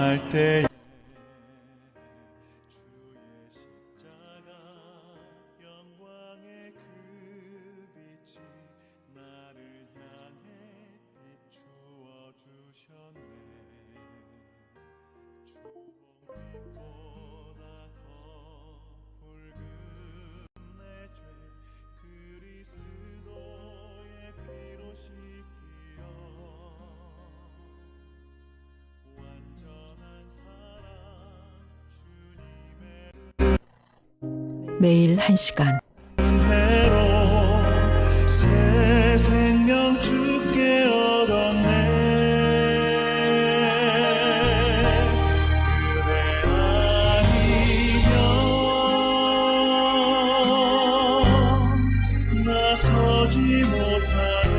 할 때 매일 1시간 은혜로 새 생명 주께 얻었네. 그대 아니면 나서지 못하네.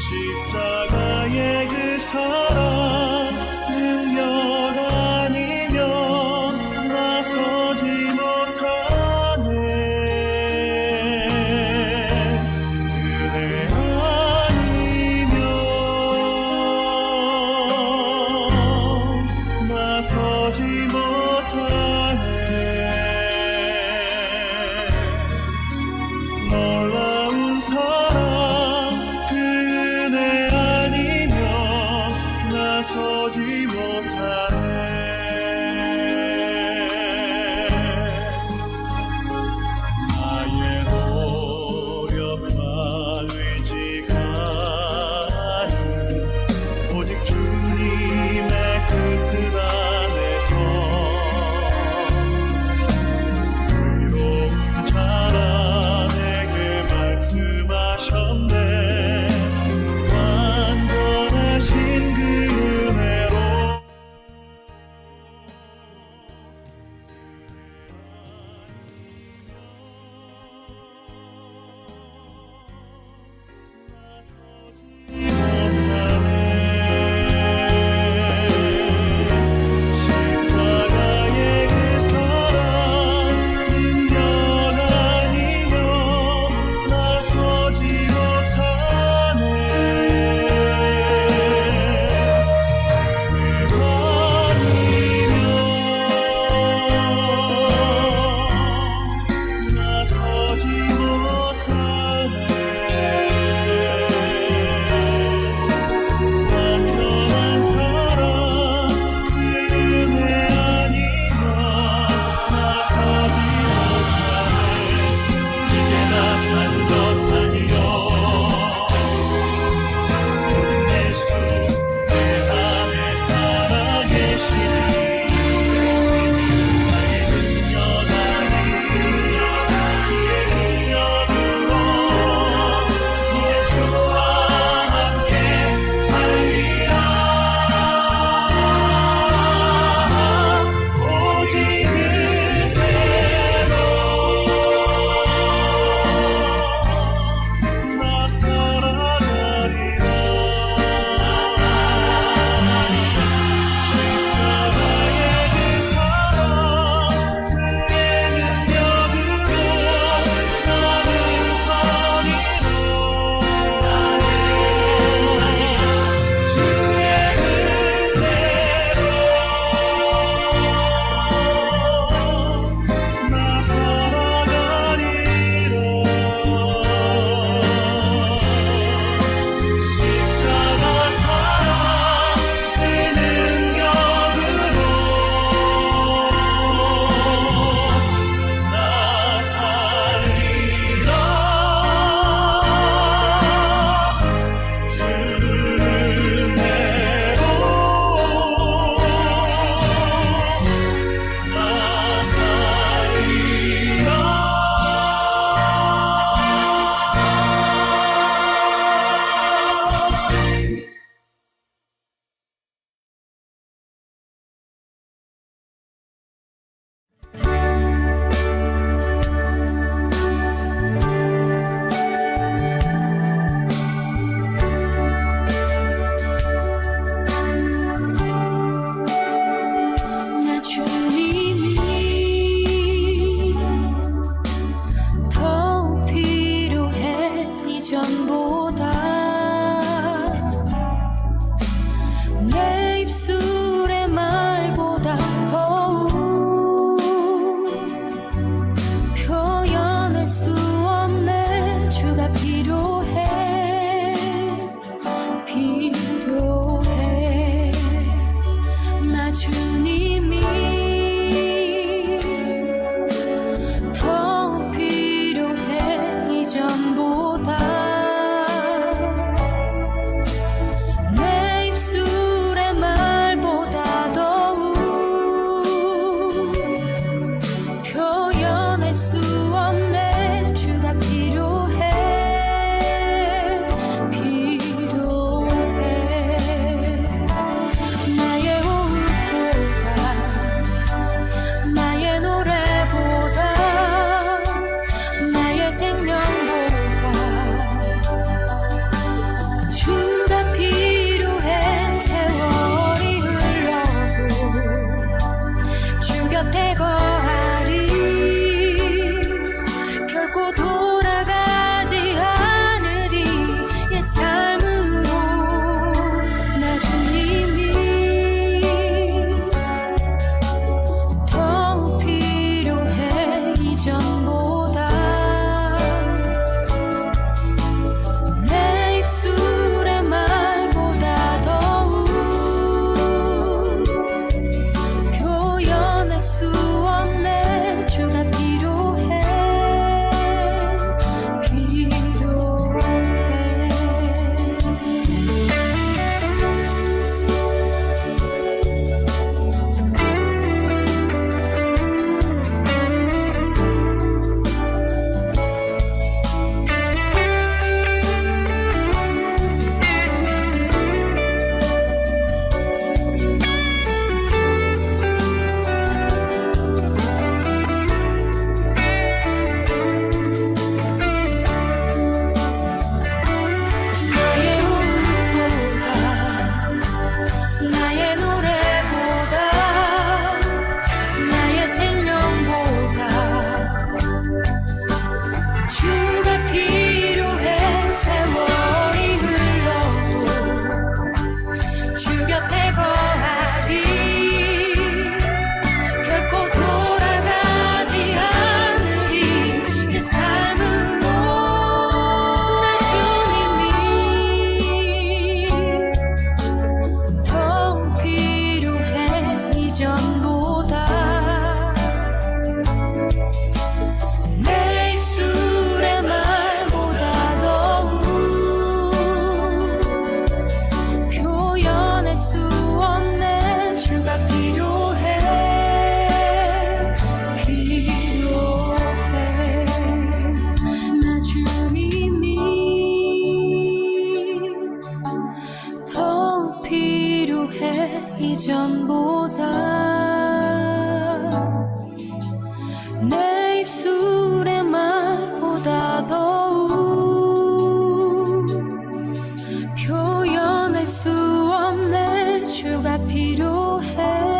십자가의 그 사랑 능력 아니면 나서지 못하네. 그대 아니면 나서지 못하네. 놀라운 사랑 그 은혜 아니면 나서지 못하네. 나의 노력과 의지가 아닌 오직 주님의 그 뜻 안에서 의로운 자라 내게 말씀하셨네. 완전하신 그 은혜로 곁에 거하리. 결코 돌아가지 않으리. 내 삶으로 내 주님이 더욱 필요해 이전보다. 내 입술의 말보다 더욱 표현할 수 없는 주가 필요해. 나 주님이 더욱 필요해 이전보다. 내 입술의 말보다 더욱 표현할 수 없는 주가 필요해.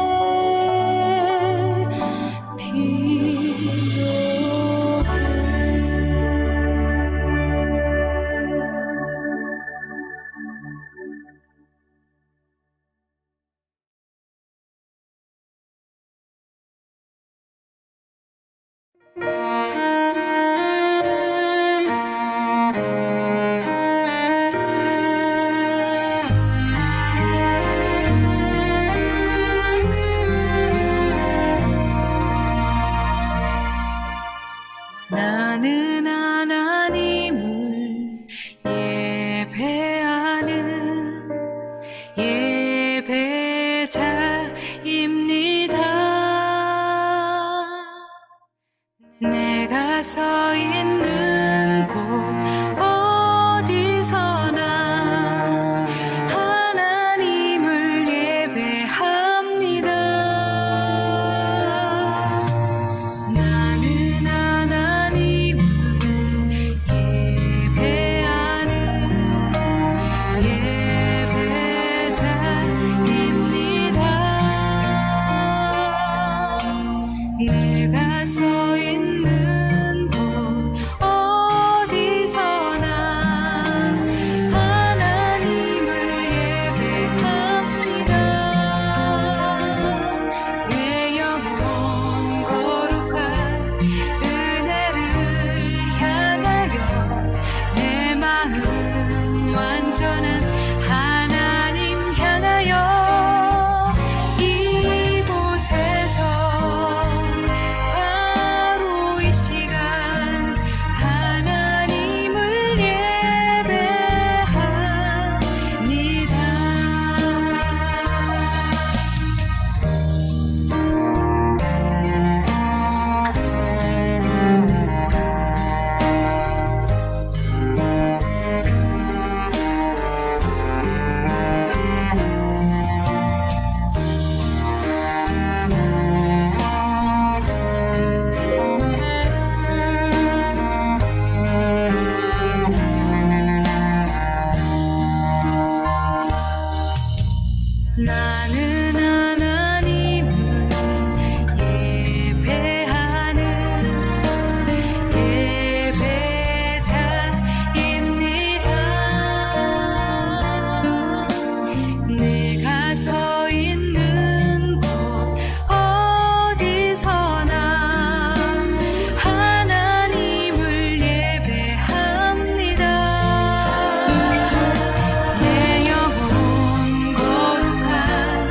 나는 하나님을 예배하는 예배자입니다. 내가 서 있는 곳 어디서나 하나님을 예배합니다. 나는 하나님을 예배하는 예배자입니다. 내가 서 있는 곳 어디서나 하나님을 예배합니다. 내 영혼 거룩한 은혜를 향하여 내 마음 완전한 하나님 향하여 이곳에서 바로 이 시간 하나님을 예배합니다. 나는 하나님을 예배하는 예배자입니다. 내가 서 있는 곳 어디서나 하나님을 예배합니다. 내 영혼 거룩한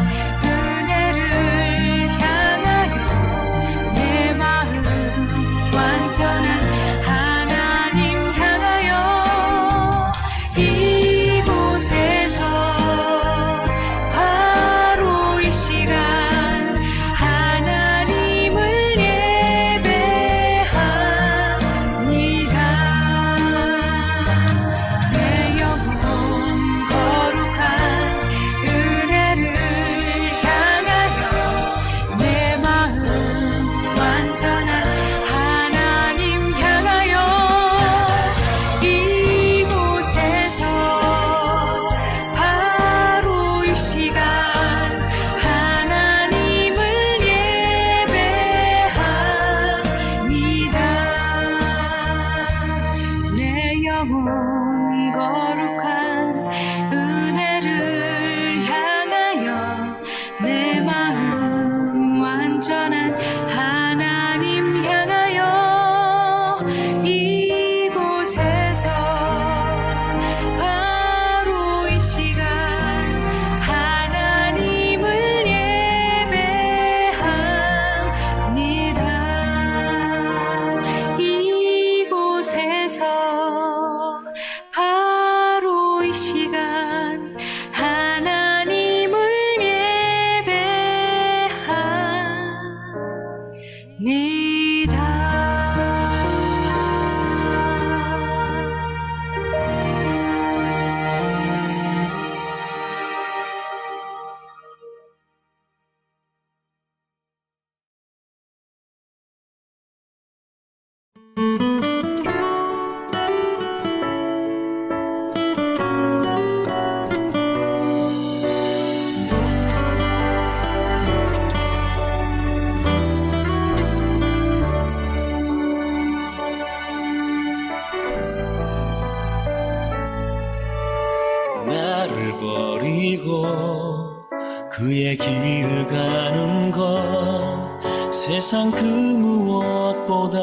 그의 길을 가는 것 세상 그 무엇보다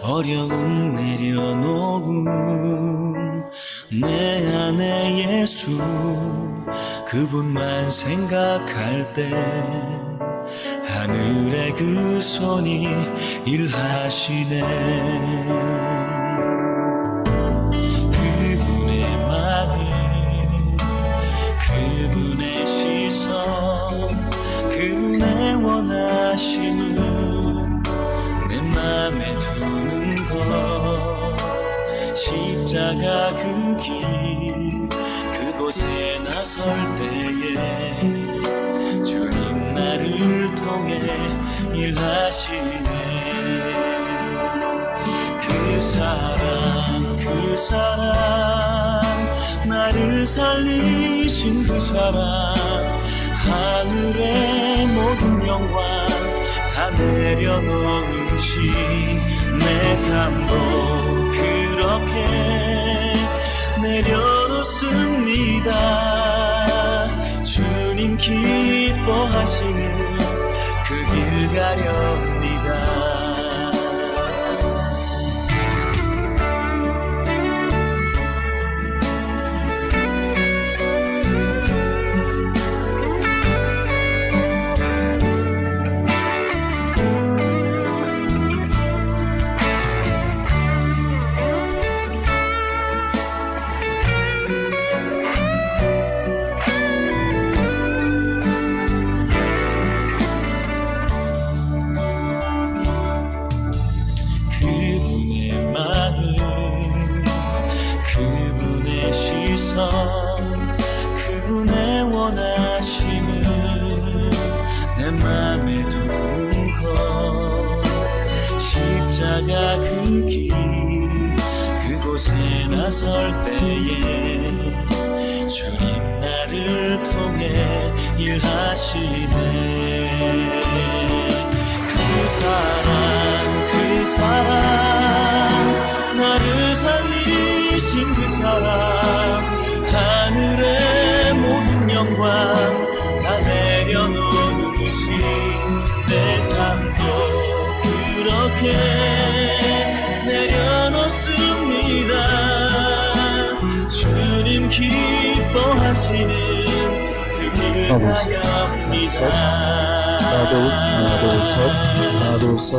어려움 내려놓음 내 안에 예수 그분만 생각할 때 하늘의 그 손이 일하시네. 그분의 마음 그분의 시선 그분의 원하심은 내 맘에 두는 것 십자가 그 길 그곳에 나설 때에 주님 나를 통해 일하시네. 그 사랑 나를 살리신 그 사랑 하늘의 모든 영광 다 내려놓으신 내 삶도 그렇게 내려놓습니다. 주님 기뻐하시는 그 길 가렵니다. 그분의 원하심을 내 맘에 두는 것 십자가 그 길 그곳에 나설 때에 주님 나를 통해 일하시네. 그 사랑 나를 살리신 그 사랑 하늘의 모든 영광 다 내려놓으신 내 삶도 그렇게 내려놓습니다. 주님 기뻐하시는 그 길 가렵니다. 하나 둘 셋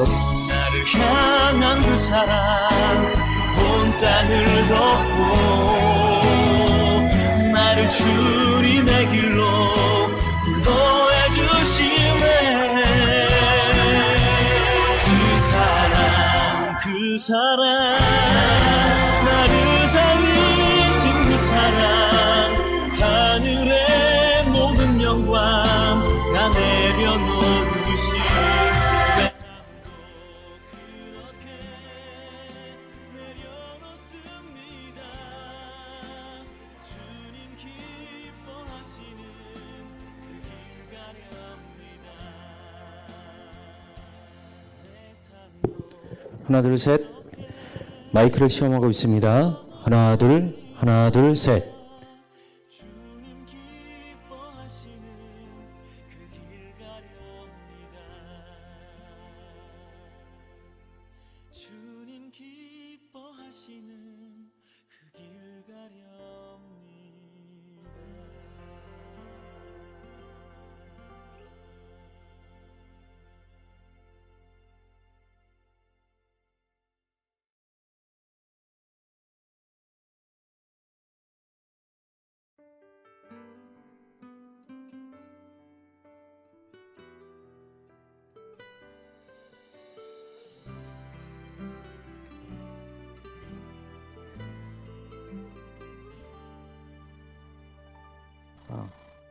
나를 향한 그 사랑 온 땅을 덮고 나를 주님의 길로 인도해 주시네. 그 사랑 나를 살리신 그 사랑 하늘의 모든 영광 다 내려놓으신 내 삶도 그렇게 내려놓습니다. 주님 기뻐하시는 그 길 가렵니다. 내 삶도 하나 둘 셋 마이크를 시험하고 있습니다. 하나 둘 셋. 주님 기뻐하시는 그 길 가렵니다. 주님 기뻐하시는 그 길 가렵니다.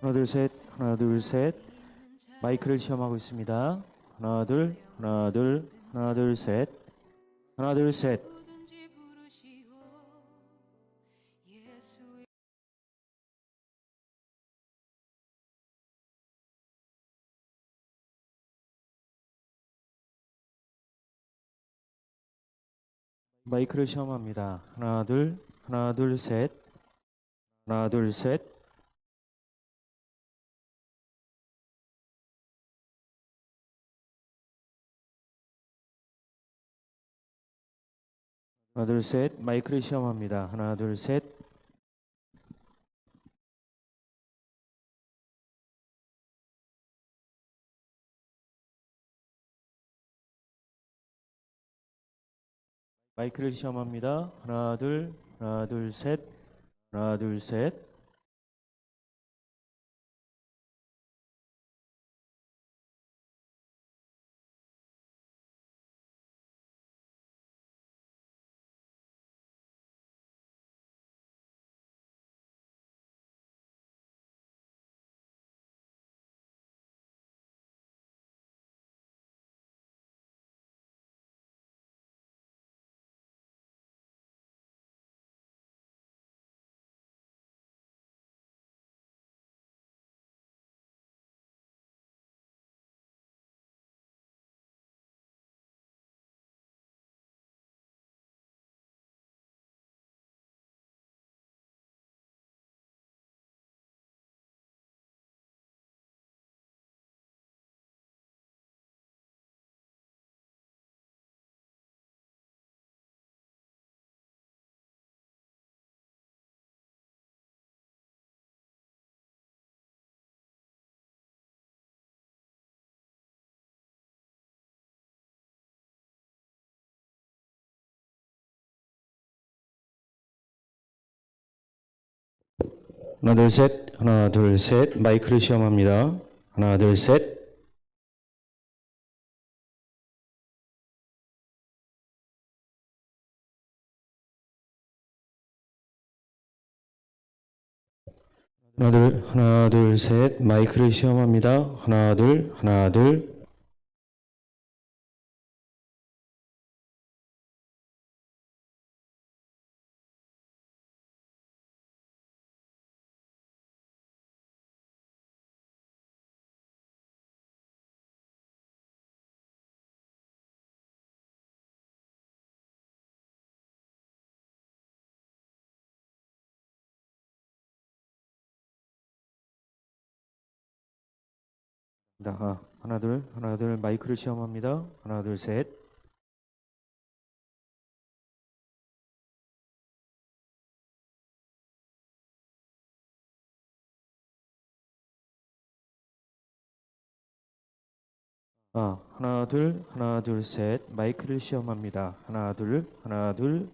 하나 둘 셋 마이크를 시험하고 있습니다. 하나 둘 셋. 하나 둘 셋. 누구든지 부르시오 예수의 마이크를 시험합니다. 하나 둘 셋. 하나 둘 셋. 하나, 둘, 셋. 마이크를 시험합니다. 하나, 둘, 셋. 마이크를 시험합니다. 하나, 둘, 하나, 둘, 셋. 하나, 둘, 셋. 하나, 둘, 셋. 하나, 둘, 셋. 마이크를 시험합니다. 하나, 둘, 셋. 하나, 둘, 셋. 마이크를 시험합니다. 하나, 둘, 하나, 둘. 하나, 둘. 마이크를 시험합니다. 하나, 둘, 셋. 하나, 둘, 셋. 마이크를 시험합니다. 하나, 둘, 하나, 둘.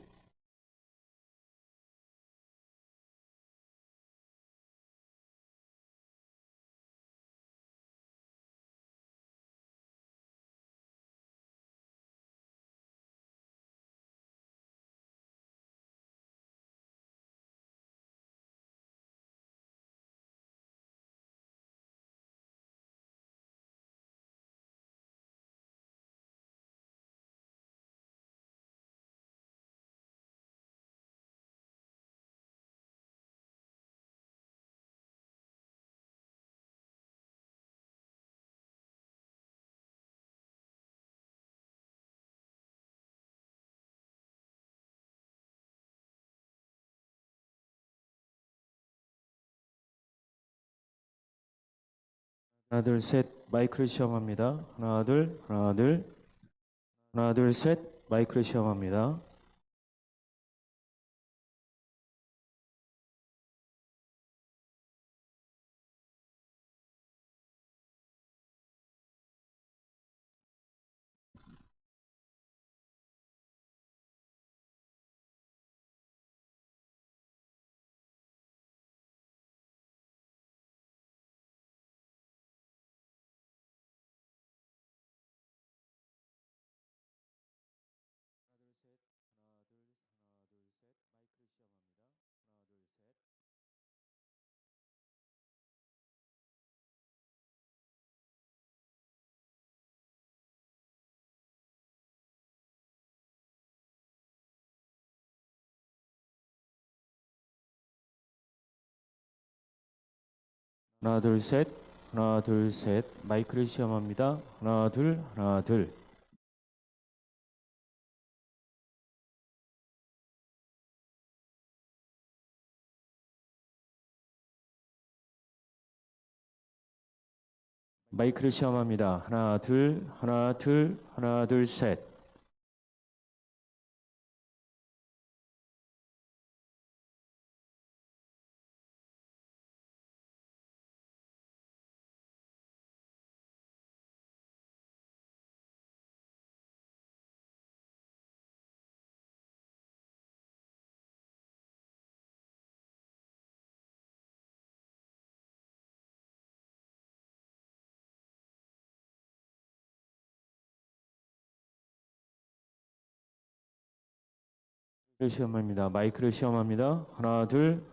하나, 둘, 셋. 마이크를 시험합니다. 하나, 둘, 하나, 둘. 하나, 둘, 셋. 마이크를 시험합니다. 하나, 둘, 셋. 하나, 둘, 셋. 마이크를 시험합니다. 하나, 둘, 하나, 둘. 마이크를 시험합니다. 하나, 둘, 하나, 둘, 하나, 둘, 셋. 시험합니다. 마이크를 시험합니다. 하나, 둘,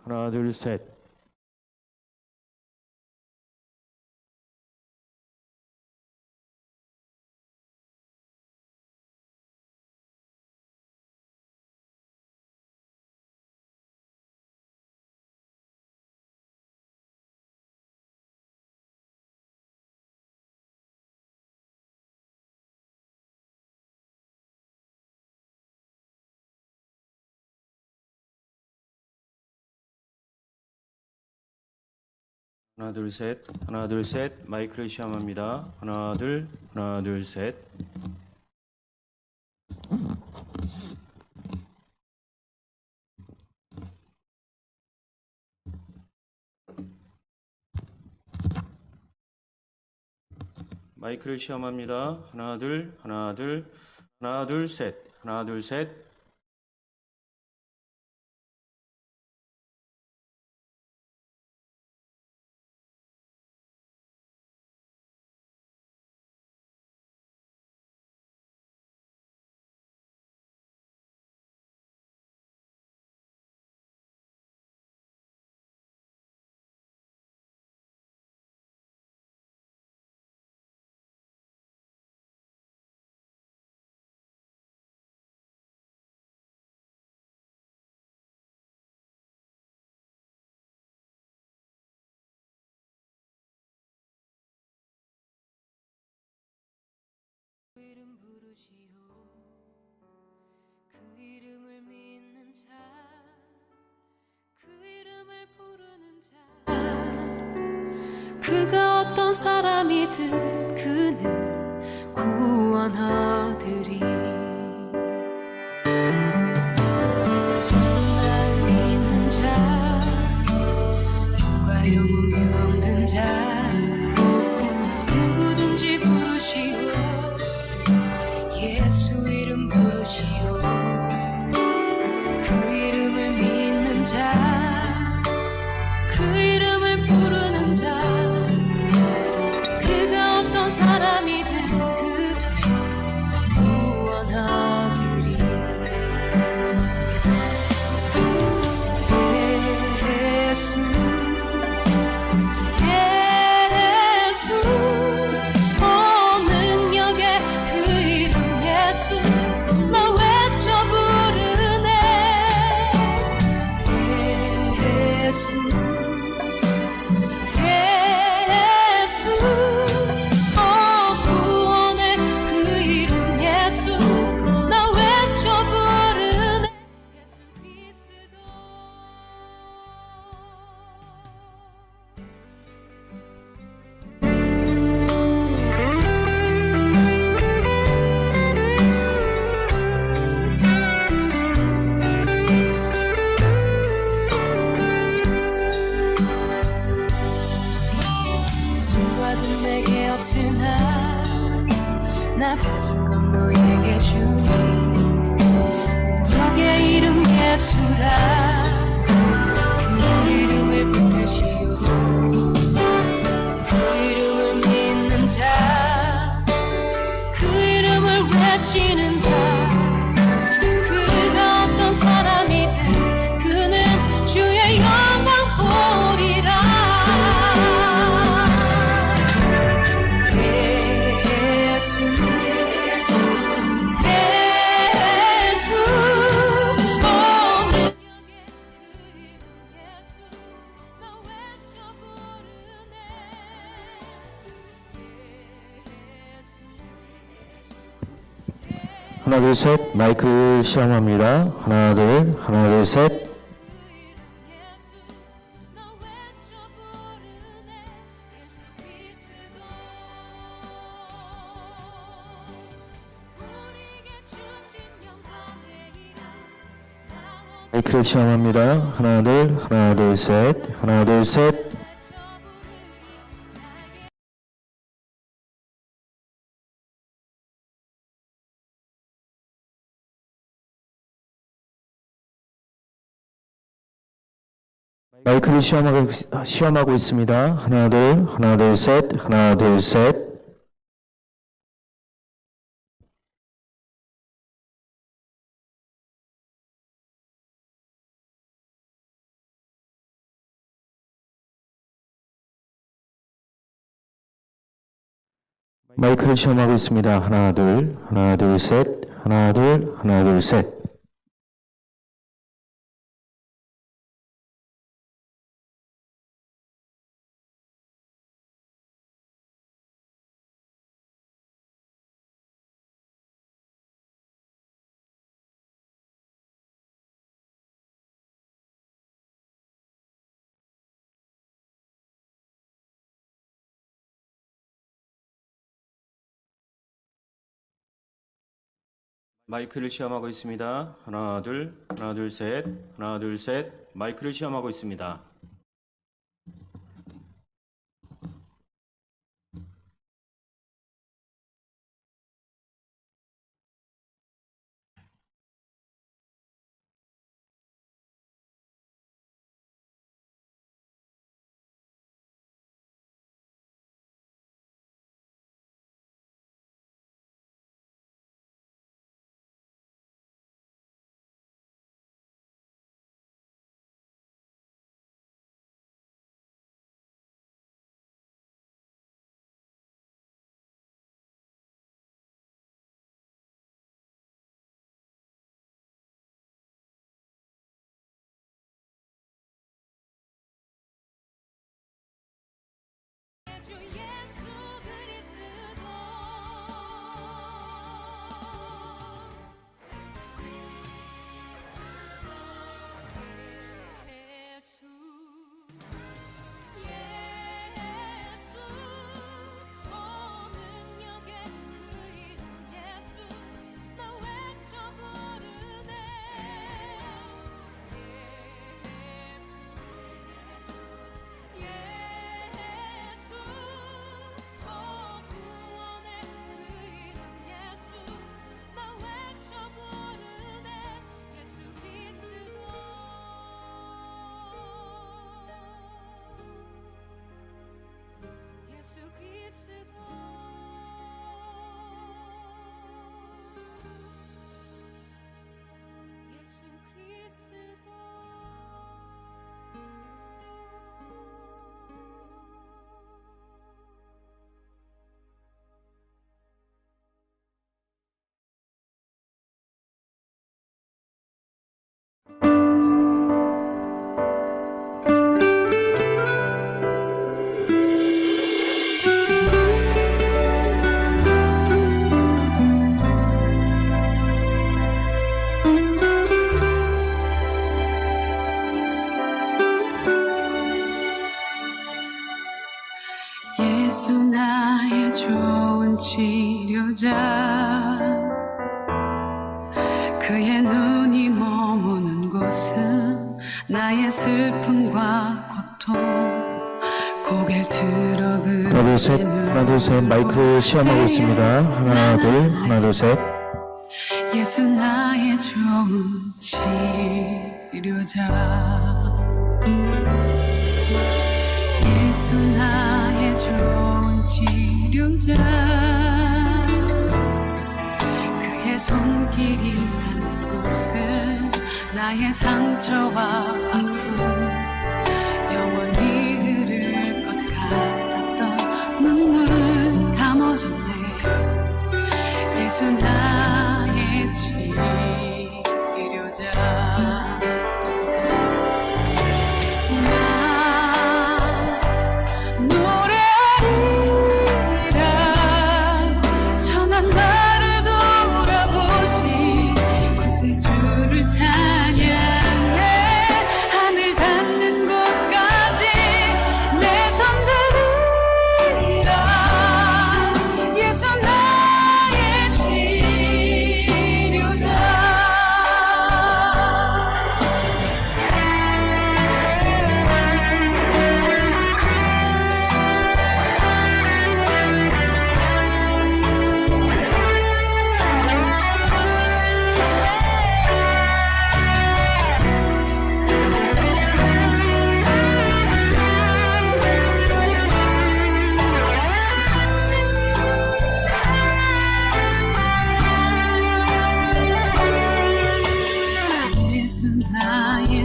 셋. 하나, 둘, 셋. 마이크를 시험합니다. 하나, 둘, 셋. 마이크를 시험합니다. 하나, 둘, 셋. 하나, 둘, 셋. 이름 부르시오 그 이름을 믿는 자 그 이름을 부르는 자 그가 어떤 사람이든 그는 구원하리니 성날 믿는 자 영과 영혼 병든 자 누구든지 부르시오 예수 이름 부르시오 그 이름을 믿는 자 그 이름을 부르는 자 그가 어떤 사람이든 그 구원하리니 예수 나 가진 건 너에게 주니 능력의 이름 예수라 그 이름을 붙드시오 그 이름을 믿는 자 그 이름을 외치는 자 그가 어떤 사람이든 그는 주의 영광 보리라 하나, 둘, 셋. 마이크 시험합니다. 하나, 둘, 셋. 마이크를 시험합니다. 하나, 둘, 셋. 하나, 둘, 셋. 마이크를 시험하고 있습니다. 하나, 둘, 셋. 하나, 둘, 셋. 마이크를 시험하고 있습니다. 하나, 둘, 하나, 둘, 셋, 하나, 둘, 하나, 둘, 셋. 마이크를 시험하고 있습니다. 하나, 둘, 하나, 둘, 셋, 하나, 둘, 셋. 마이크를 시험하고 있습니다. 주 예수 그리스도 예수 온 능력의 그 이름 예수 나 외쳐 부르네 예수 온 구원의 그 이름 예수 나 외쳐 부르네 예수 그리스도 예수 그리스도 예수 그리스도 예수 나의 좋은 치료자 그의 눈이 머무는 곳은 나의 슬픔과 고통 고개를 들어 하나, 둘, 셋, 하나, 둘, 셋. 마이크를 시험하고 있습니다. 하나, 둘, 하나, 둘, 셋. 예수 나의 좋은 치료자 예수 나의 좋은 치료자 그의 손길이 닿는 곳은 나의 상처와 아픔 영원히 흐를 것 같았던 눈물 감아줬네 예수 나의 치료자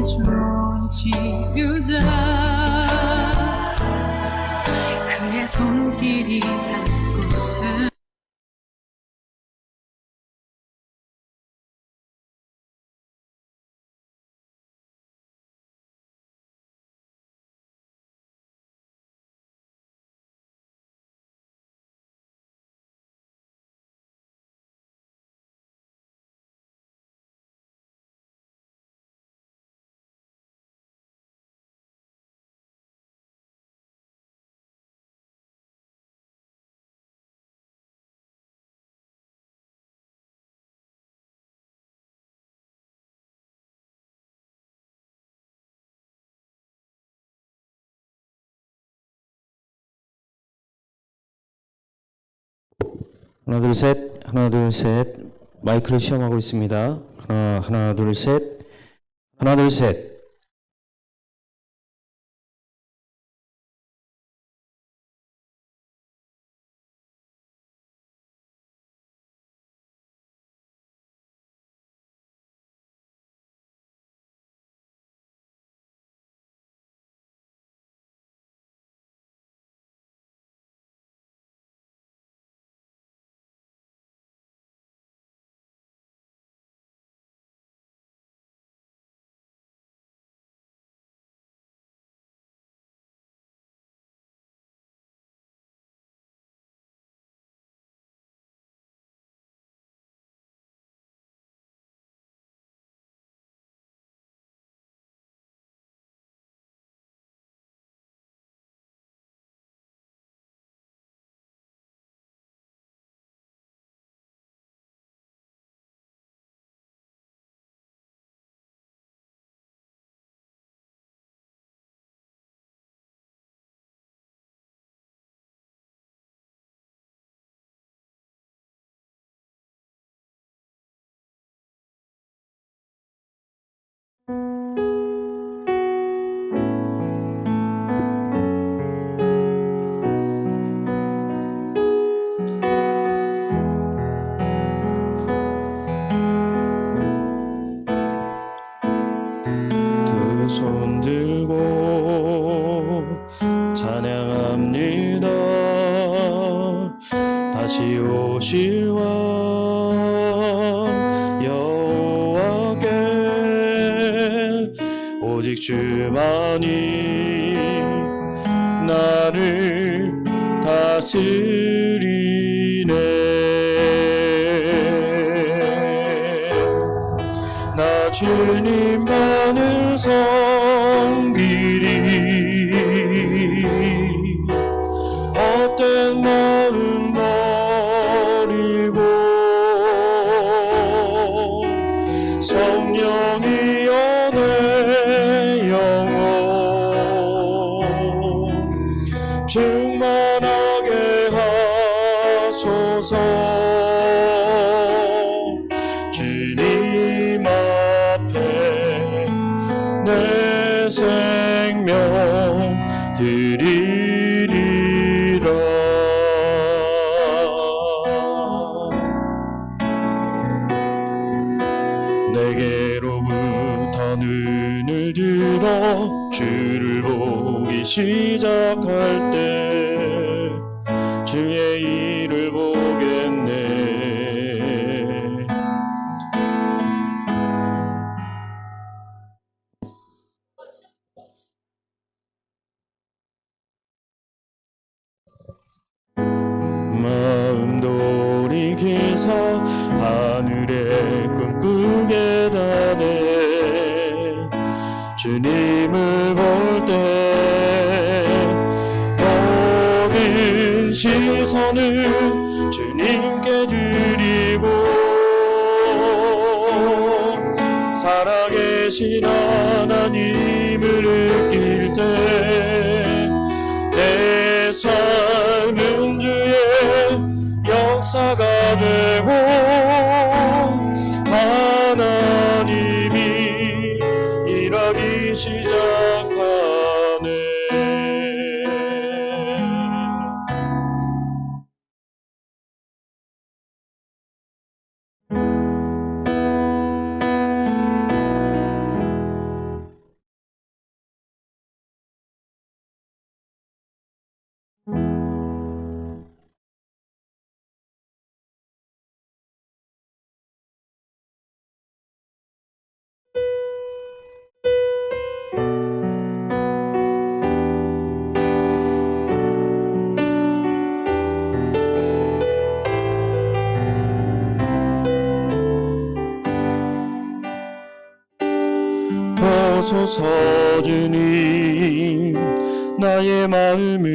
좋은 치료자 그의 손길이 닿는 곳 하나, 둘, 셋. 하나, 둘, 셋. 마이크를 시험하고 있습니다. 하나, 둘, 셋. 하나, 둘, 셋. 두 손 들고 찬양합니다. 다시 오실 왕 여호와께 오직 주만이 나를 다스리네. 나 주님만을 섬기리. 헛된 마음 버리고 성령이여 내 영혼 충만하게 하소서. 주님 앞에 내 생명 드리리라. 내게로부터 눈을 들어 주를 보기 시작할 때 주의 일을 보겠네. 마음 돌이키사 하늘에 꿈꾸게 다네. 주님을 볼 때 모든 시선을 주님께 드리고 살아계신 하나님을 느낄 때 내 삶은 주의 역사가 되고 하나님이 일하기 시작하네. 보소서 주님 나의 마음을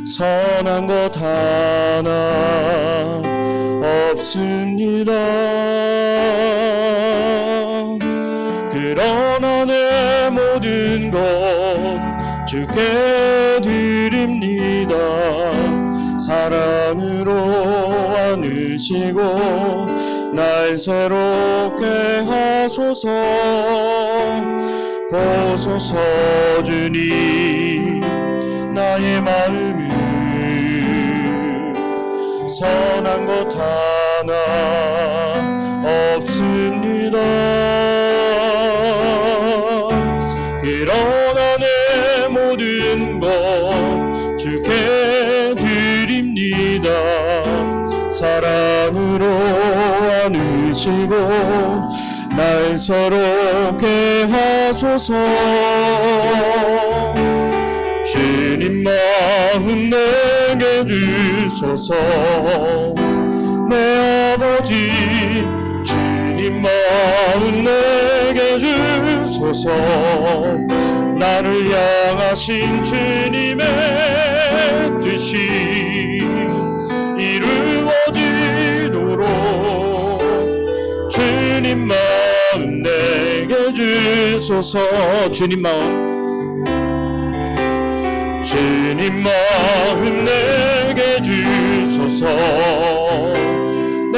선한 것 하나 없습니다. 그러나 내 모든 것 주께 드립니다. 사랑으로 안으시고 날 새롭게 하소서. 보소서 주님 나의 마음을 선한 것 하나 없습니다. 그러나 내 모든 것 주께 드립니다. 사랑으로 안으시고 날 새롭게 하소서. 주님 마음 내게 주소서. 내 아버지 주님 마음 내게 주소서. 나를 향하신 주님의 뜻이 이루어지도록 주님 마음 내게 주소서. 주님 마음 내게 주소서. 내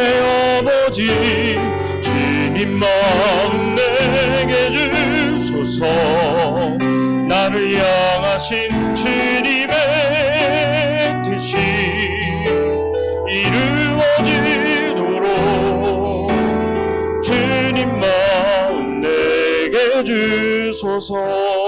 아버지 주님 마음 내게 주소서. 나를 향하신 주님의 뜻이 이루어지도록 주님 마음 내게 주소서.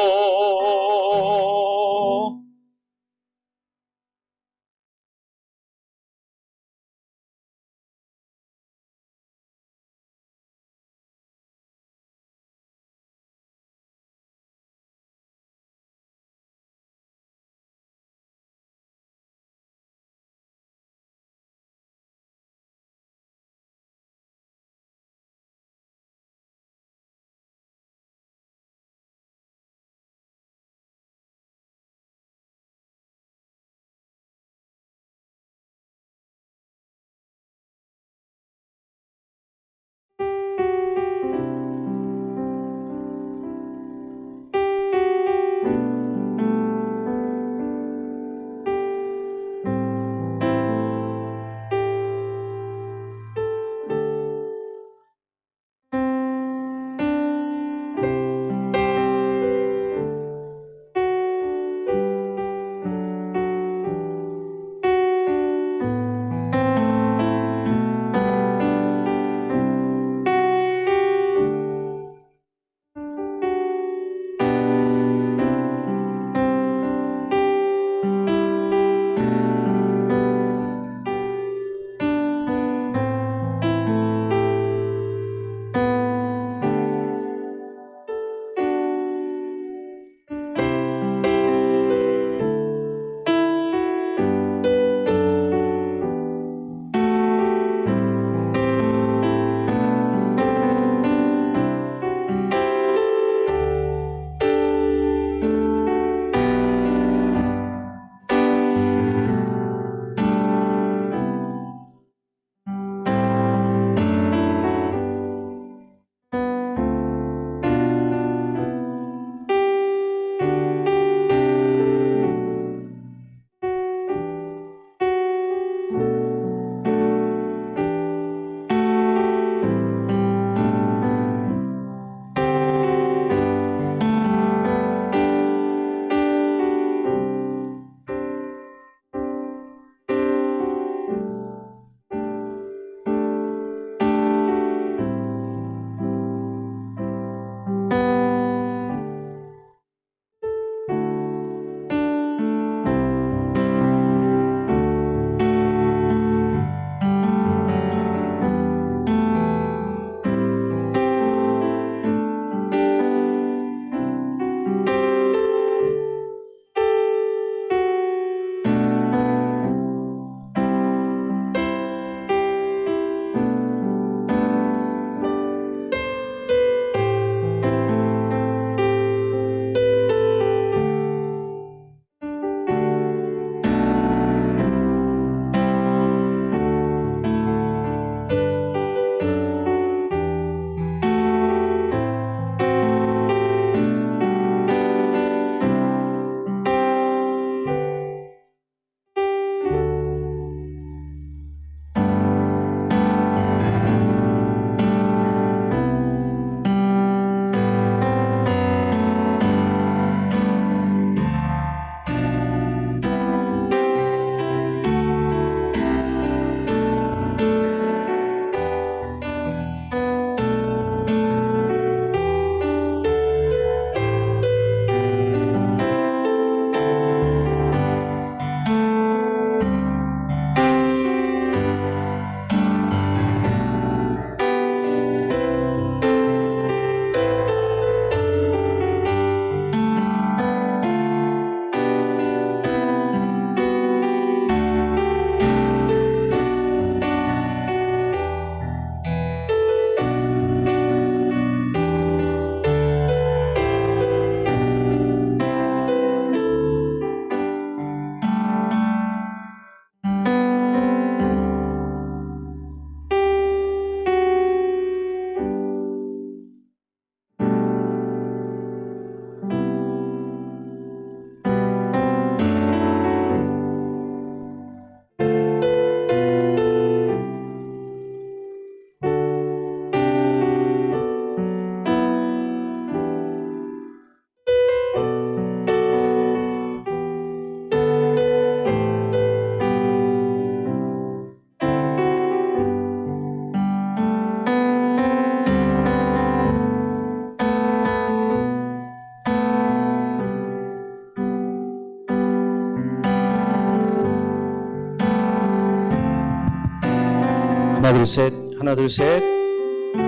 하나 둘 셋, 하나 둘 셋.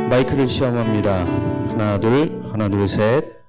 마이크를 시험합니다. 하나 둘 셋.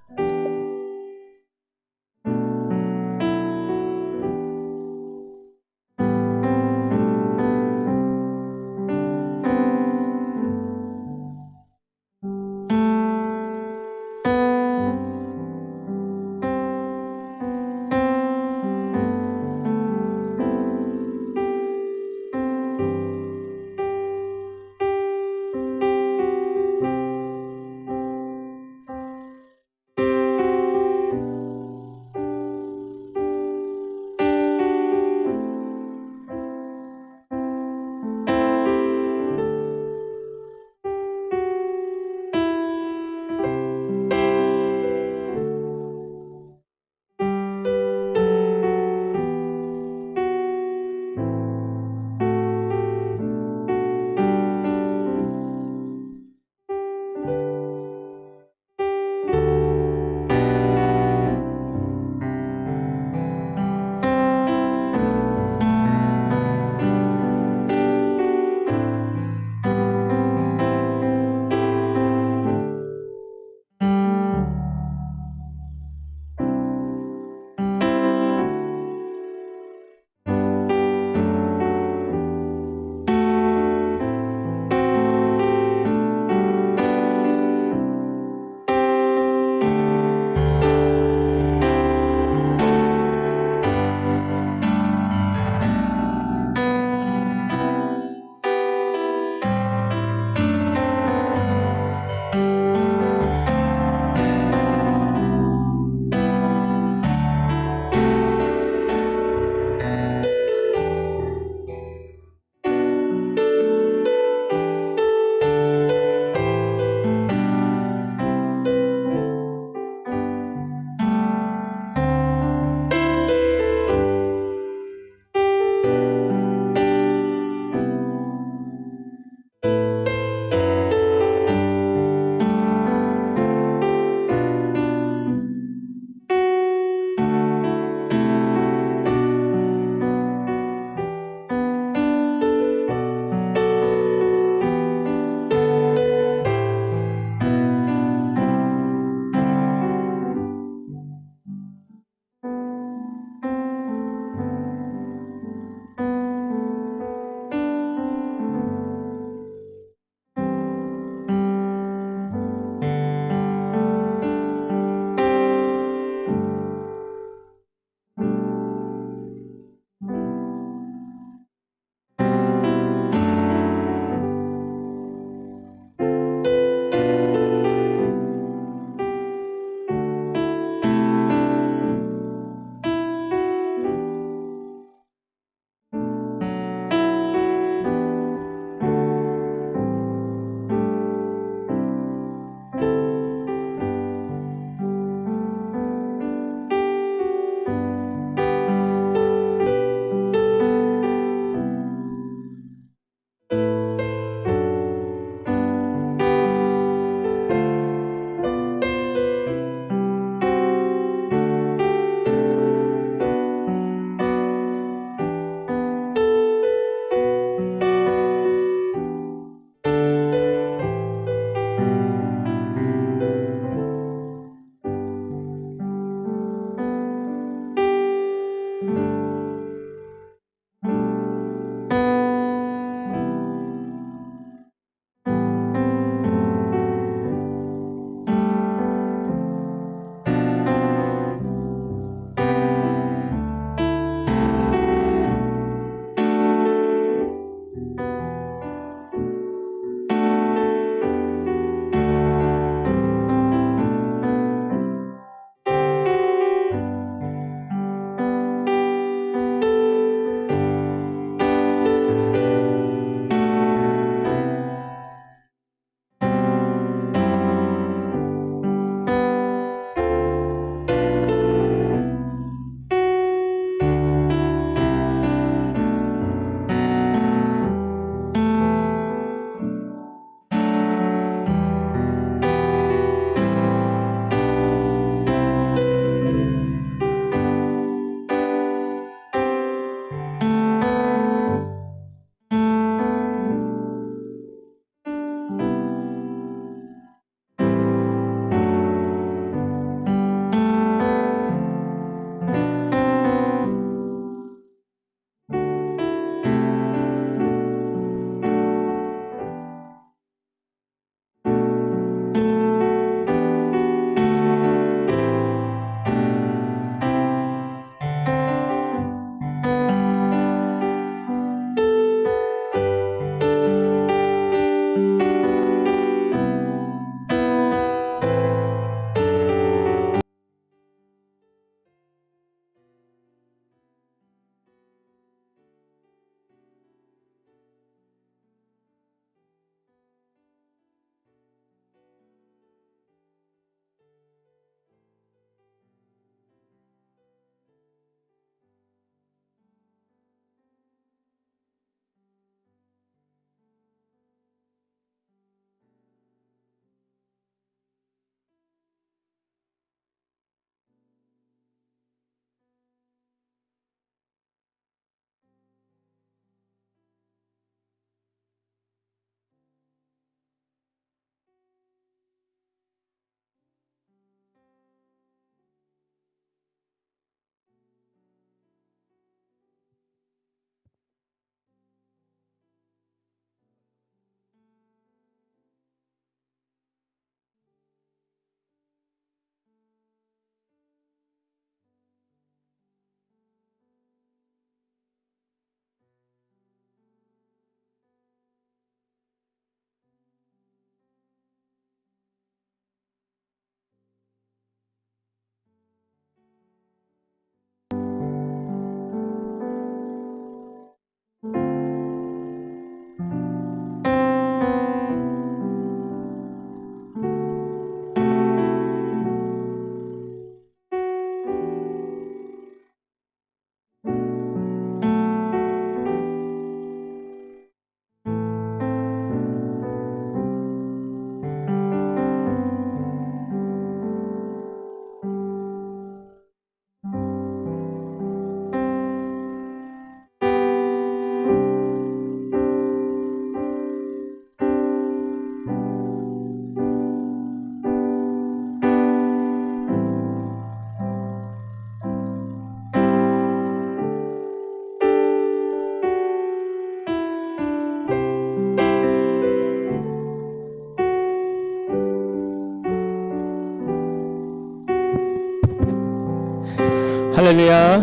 할렐루야.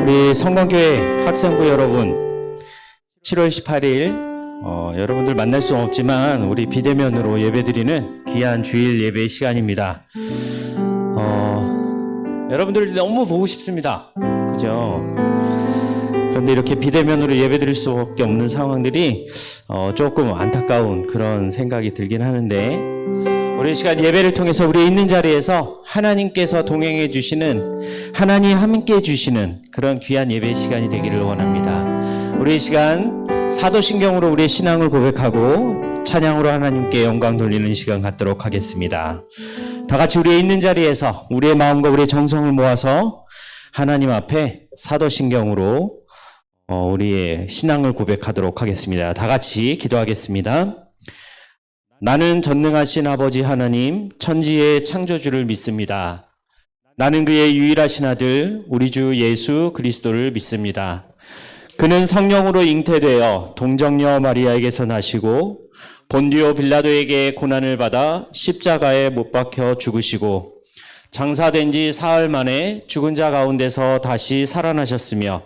우리 성광교회 학생부 여러분, 7월 18일 여러분들 만날 수 없지만 우리 비대면으로 예배드리는 귀한 주일 예배 시간입니다. 여러분들 너무 보고 싶습니다. 그죠? 그런데 이렇게 비대면으로 예배드릴 수밖에 없는 상황들이 조금 안타까운 그런 생각이 들긴 하는데, 우리 이 시간 예배를 통해서 우리 있는 자리에서 하나님께서 동행해 주시는, 하나님 함께 해주시는 그런 귀한 예배 시간이 되기를 원합니다. 우리 이 시간 사도신경으로 우리의 신앙을 고백하고 찬양으로 하나님께 영광 돌리는 시간 갖도록 하겠습니다. 다 같이 우리의 있는 자리에서 우리의 마음과 우리의 정성을 모아서 하나님 앞에 사도신경으로 우리의 신앙을 고백하도록 하겠습니다. 다 같이 기도하겠습니다. 나는 전능하신 아버지 하나님, 천지의 창조주를 믿습니다. 나는 그의 유일하신 아들, 우리 주 예수 그리스도를 믿습니다. 그는 성령으로 잉태되어 동정녀 마리아에게서 나시고 본디오 빌라도에게 고난을 받아 십자가에 못 박혀 죽으시고 장사된 지 사흘 만에 죽은 자 가운데서 다시 살아나셨으며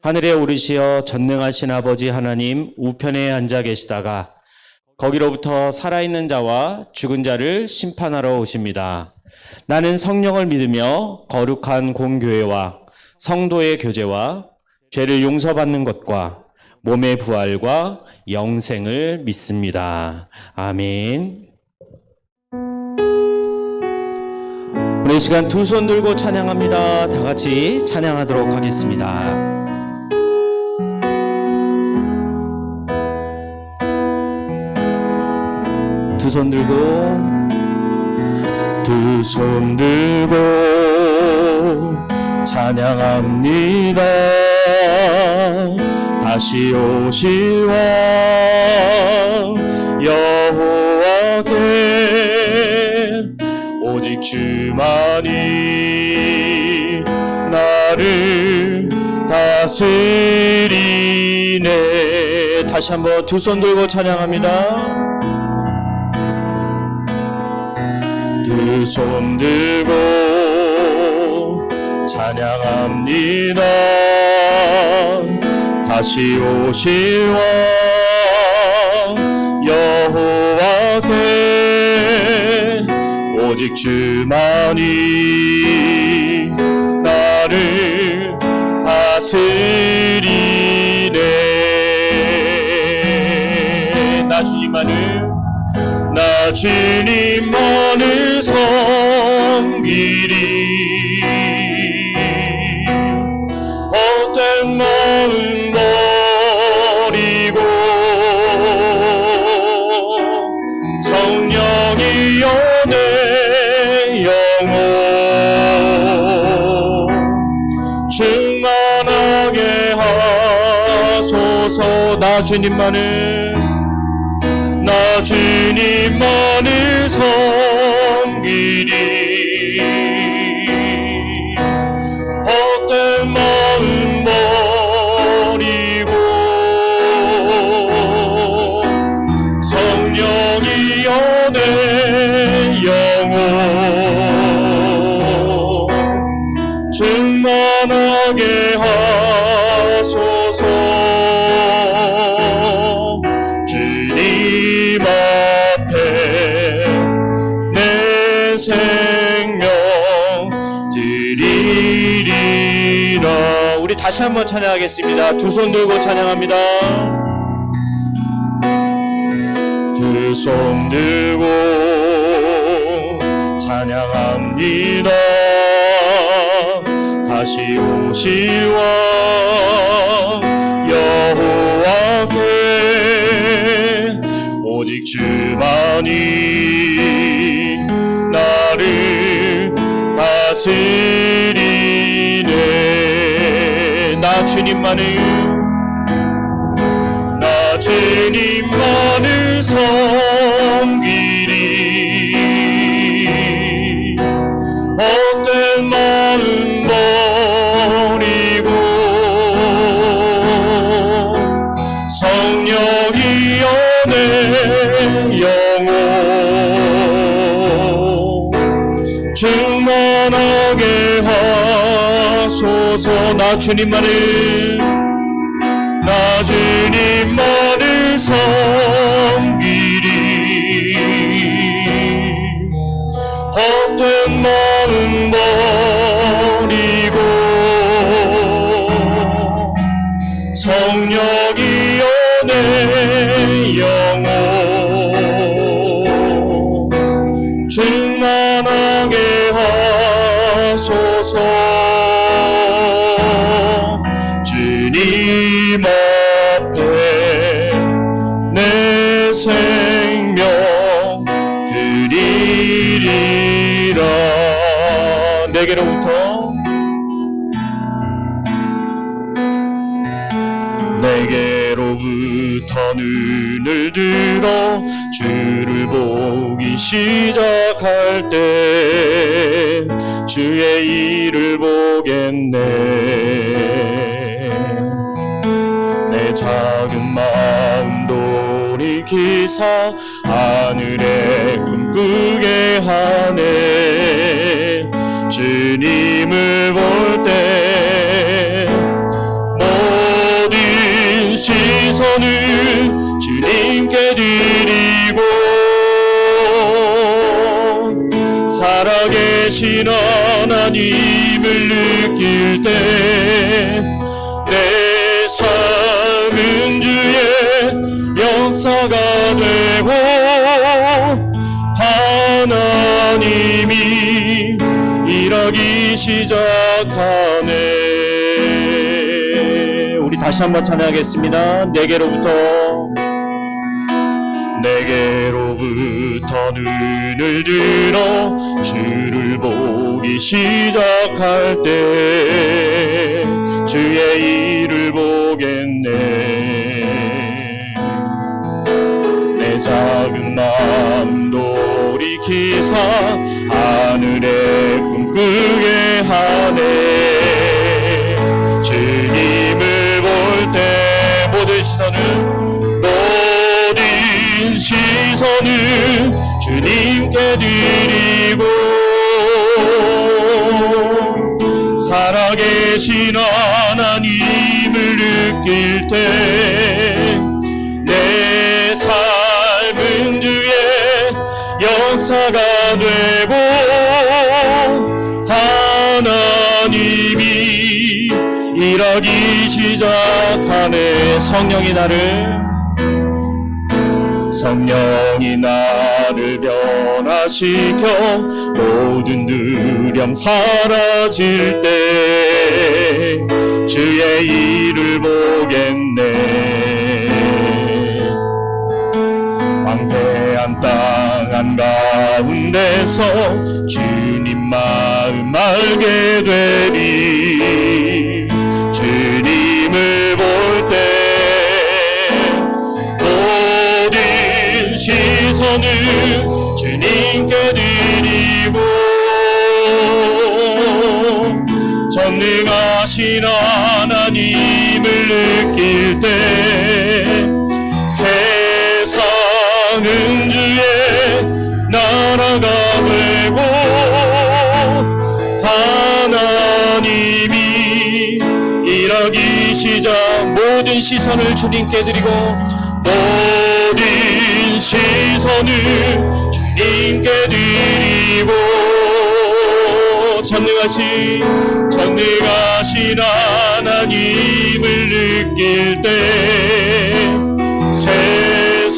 하늘에 오르시어 전능하신 아버지 하나님 우편에 앉아 계시다가 거기로부터 살아있는 자와 죽은 자를 심판하러 오십니다. 나는 성령을 믿으며 거룩한 공교회와 성도의 교제와 죄를 용서받는 것과 몸의 부활과 영생을 믿습니다. 아멘. 오늘 이 시간 두 손 들고 찬양합니다. 다 같이 찬양하도록 하겠습니다. 두 손 들고, 두 손 들고 찬양합니다. 다시 오실 왕 여호와께 오직 주만이 나를 다스리네. 다시 한번 두 손 들고 찬양합니다. 두 손 들고 찬양합니다. 다시 오실 왕 여호와께 오직 주만이 나를 다스리네. 나 주님만을 섬기리. 헛된 마음 버리고 성령이여 내 영혼 충만하게 하소서. 나 주님만을 섬기리. 헛된 마음 버리고 성령이여 내 영혼 충만하게 하소서. 주님 앞에 내 생명 드리리라. 우리 다시 한번 찬양하겠습니다. 두 손 들고 찬양합니다. 두 손 들고 찬양합니다. 다시 오실 왕 여호와께 오직 주만이 나를 다스리네. 나 주님만을 섬기리. 헛된 마음 버리고 성령이여 내 영혼 충만하게 나 주님만을 섬기리. 헛된 마음 버리고 성령이여 내 영혼 충만하게 하소서. 주님 앞에 내 생명 드리리라. 내게로부터 눈을 들어 주를 보기 시작할 때 주의 일을 보겠네. 내 작은 마음 돌이키사 하늘에 꿈꾸게 하네. 주님을 볼 때 모든 시선을 주님께 드리고 살아계신 하나님을 느낄 때 내 삶은 주의 역사가 되고 하나님이 일하기 시작하네. 우리 다시 한번 찬양하겠습니다. 내게로부터 눈을 들어 주를 보기 시작할 때 주의 일을 보겠네. 내 작은 마음 돌이키사 하늘에 꿈꾸게 하네. 주님을 볼 때 모든 시선을 주님께 드리고 살아계신 하나님을 느낄 때 내 삶은 주의 역사가 되고 하나님이 일하기 시작하네. 성령이 나를 변화시켜 모든 두려움 사라질 때 주의 일을 보겠네. 황폐한 땅 한가운데서 주님 마음 알게 되리. 주님을 볼 때 시선을 주님께 드리고 전능하신 하나님을 느낄 때 세상은 주의 나라가 되고 하나님이 일하기 시작. 모든 시선을 주님께 드리고 모든 시선을 주님께 드리고 전능하신 하나님을 느낄 때 세상은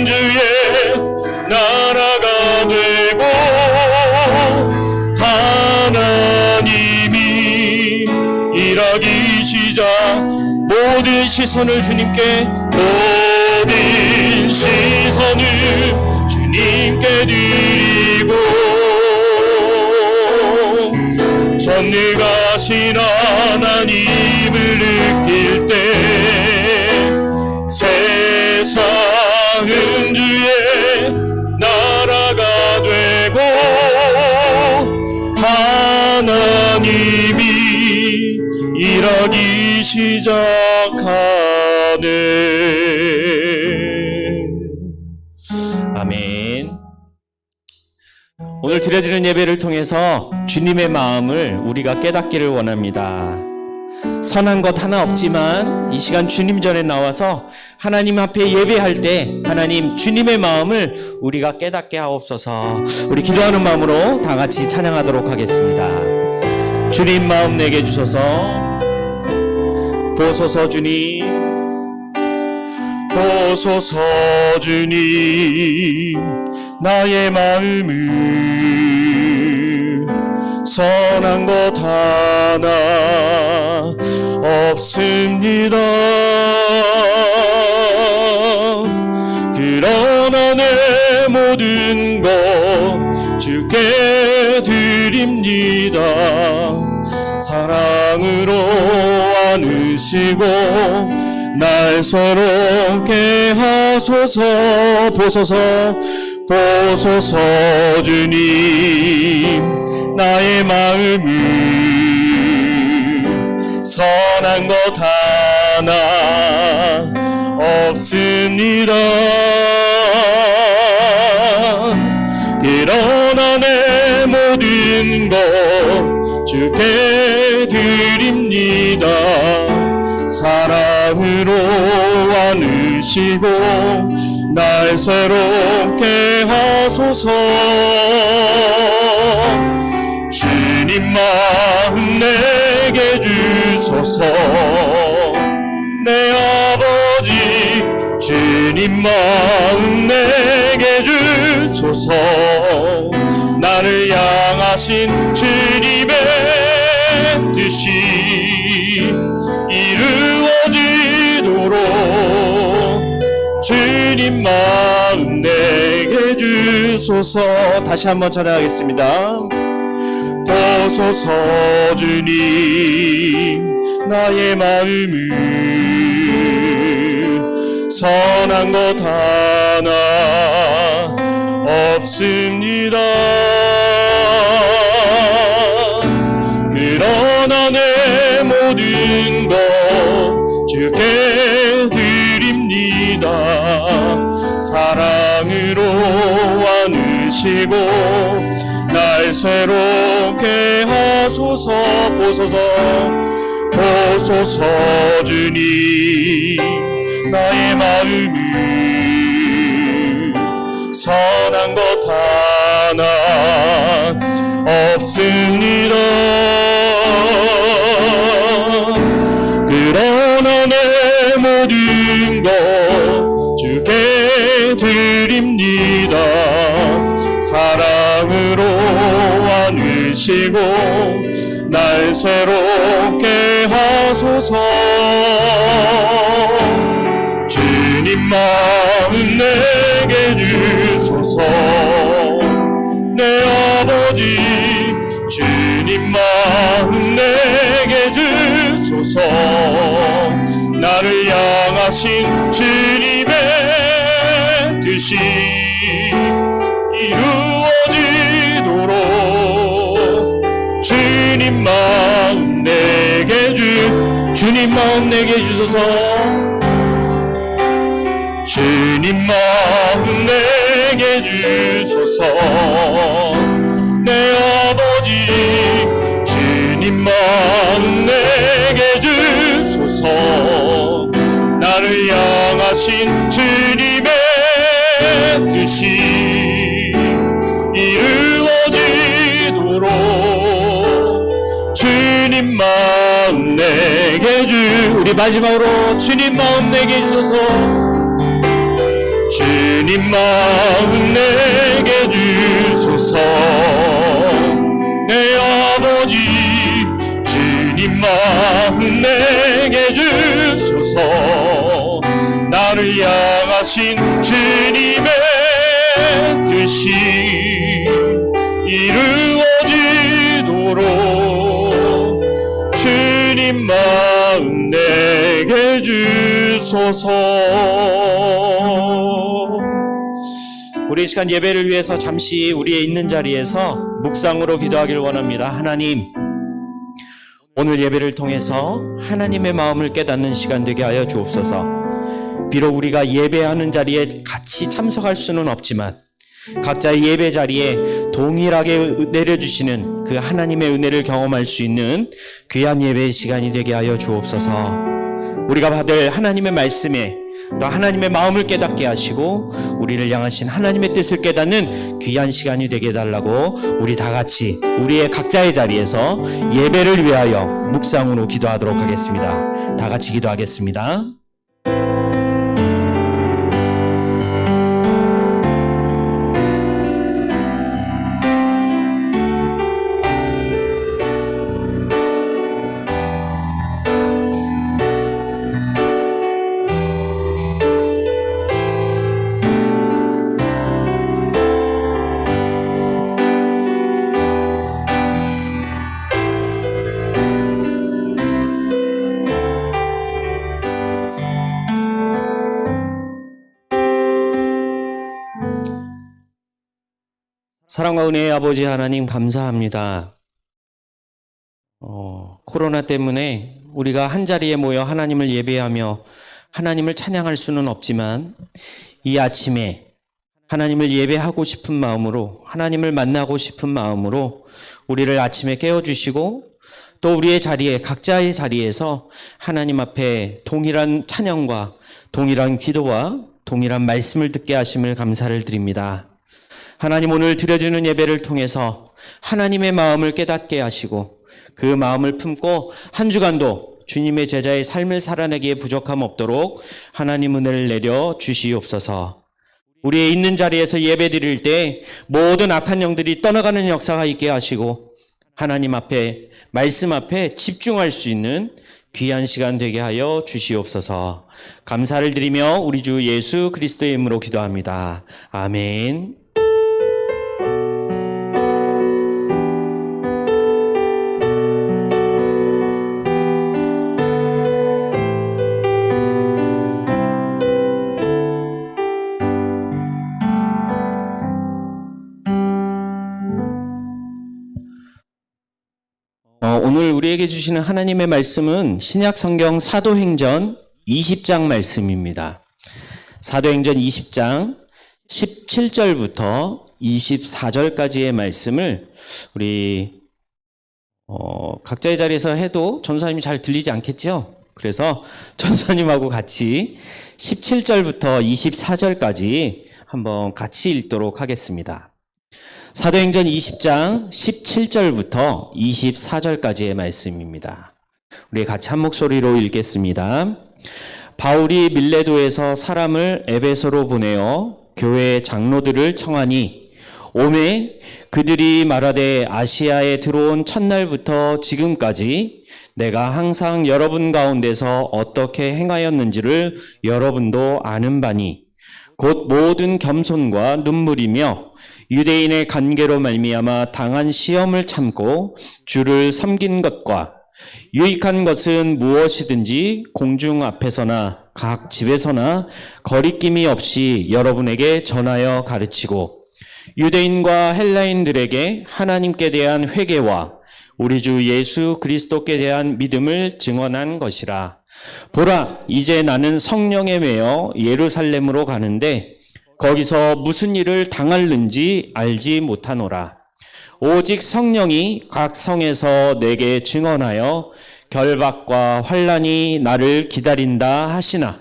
주의 나라가 되고 하나님이 일하기 시작. 모든 시선을 주님께 드리고 전능하신 하나님을 느낄 때 세상은 주의 나라가 되고 하나님이 일하기 시작하네. 아멘. 오늘 드려지는 예배를 통해서 주님의 마음을 우리가 깨닫기를 원합니다. 선한 것 하나 없지만 이 시간 주님 전에 나와서 하나님 앞에 예배할 때 하나님 주님의 마음을 우리가 깨닫게 하옵소서. 우리 기도하는 마음으로 다 같이 찬양하도록 하겠습니다. 주님 마음 내게 주소서. 보소서 주님, 보소서 주님, 나의 마음을 선한 것 하나 없습니다. 그러나 내 모든 것 주께 드립니다. 사랑으로 안으시고 날 새롭게 하소서. 보소서, 보소서 주님, 나의 마음을 선한 것 하나 없습니다. 그러나 내 모든 것 주께 드립니다. 사랑으로 안으시고 날 새롭게 하소서. 주님 마음 내게 주소서. 내 아버지 주님 마음 내게 주소서. 나를 향하신 주님의 뜻이 이루어지도록 주님 마음 내게 주소서. 다시 한번 찬양하겠습니다. 보소서 주님, 나의 마음을 선한 것 하나 없습니다. 그러나 내 모든 것 주께 드립니다. 사랑으로 안으시고 날 새롭게 하소서. 보소서, 보소서 주님, 나의 마음을 선한 것 하나 없습니다. 그러나 내 모든 것 주께 드립니다. 사랑으로 안으시고 날 새롭게 하소서. 주님 마음 내게 주소서. 내 아버지 주님 마음 내게 주소서. 나를 향하신 주님의 뜻이 이루어지도록 주님 마음 내게 주님 마음 내게 주소서. 주님 마음 내게 주소서. 내 아버지 주님 마음 내게 주소서. 나를 향하신 주님의 뜻이 이루어지도록 주님 마음 내게 우리 마지막으로 주님 마음 내게 주소서. 주님 마음 내게 주소서. 내 아버지 주님 마음 내게 주소서. 나를 향하신 주님의 뜻이 이루어지도록 주님 마음 내게 주소서. 우리 이 시간 예배를 위해서 잠시 우리의 있는 자리에서 묵상으로 기도하기를 원합니다. 하나님, 오늘 예배를 통해서 하나님의 마음을 깨닫는 시간 되게 하여 주옵소서. 비록 우리가 예배하는 자리에 같이 참석할 수는 없지만 각자의 예배 자리에 동일하게 내려주시는 그 하나님의 은혜를 경험할 수 있는 귀한 예배의 시간이 되게 하여 주옵소서. 우리가 받을 하나님의 말씀에 또 하나님의 마음을 깨닫게 하시고 우리를 향하신 하나님의 뜻을 깨닫는 귀한 시간이 되게 해달라고 우리 다 같이 우리의 각자의 자리에서 예배를 위하여 묵상으로 기도하도록 하겠습니다. 다 같이 기도하겠습니다. 사랑과 은혜의 아버지 하나님 감사합니다. 코로나 때문에 우리가 한자리에 모여 하나님을 예배하며 하나님을 찬양할 수는 없지만 이 아침에 하나님을 예배하고 싶은 마음으로 하나님을 만나고 싶은 마음으로 우리를 아침에 깨워주시고 또 우리의 자리에 각자의 자리에서 하나님 앞에 동일한 찬양과 동일한 기도와 동일한 말씀을 듣게 하심을 감사를 드립니다. 하나님 오늘 드려주는 예배를 통해서 하나님의 마음을 깨닫게 하시고 그 마음을 품고 한 주간도 주님의 제자의 삶을 살아내기에 부족함 없도록 하나님 은혜를 내려 주시옵소서. 우리의 있는 자리에서 예배 드릴 때 모든 악한 영들이 떠나가는 역사가 있게 하시고 하나님 앞에 말씀 앞에 집중할 수 있는 귀한 시간 되게 하여 주시옵소서. 감사를 드리며 우리 주 예수 그리스도의 이름으로 기도합니다. 아멘. 오늘 우리에게 주시는 하나님의 말씀은 신약 성경 사도행전 20장 말씀입니다. 사도행전 20장 17절부터 24절까지의 말씀을 우리 각자의 자리에서 해도 전사님이 잘 들리지 않겠죠? 그래서 전사님하고 같이 17절부터 24절까지 한번 같이 읽도록 하겠습니다. 사도행전 20장 17절부터 24절까지의 말씀입니다. 우리 같이 한 목소리로 읽겠습니다. 바울이 밀레도에서 사람을 에베소로 보내어 교회 장로들을 청하니 오매 그들이 말하되 아시아에 들어온 첫날부터 지금까지 내가 항상 여러분 가운데서 어떻게 행하였는지를 여러분도 아는 바니 곧 모든 겸손과 눈물이며 유대인의 관계로 말미암아 당한 시험을 참고 주를 섬긴 것과 유익한 것은 무엇이든지 공중 앞에서나 각 집에서나 거리낌이 없이 여러분에게 전하여 가르치고 유대인과 헬라인들에게 하나님께 대한 회개와 우리 주 예수 그리스도께 대한 믿음을 증언한 것이라. 보라, 이제 나는 성령에 매여 예루살렘으로 가는데 거기서 무슨 일을 당할는지 알지 못하노라. 오직 성령이 각 성에서 내게 증언하여 결박과 환난이 나를 기다린다 하시나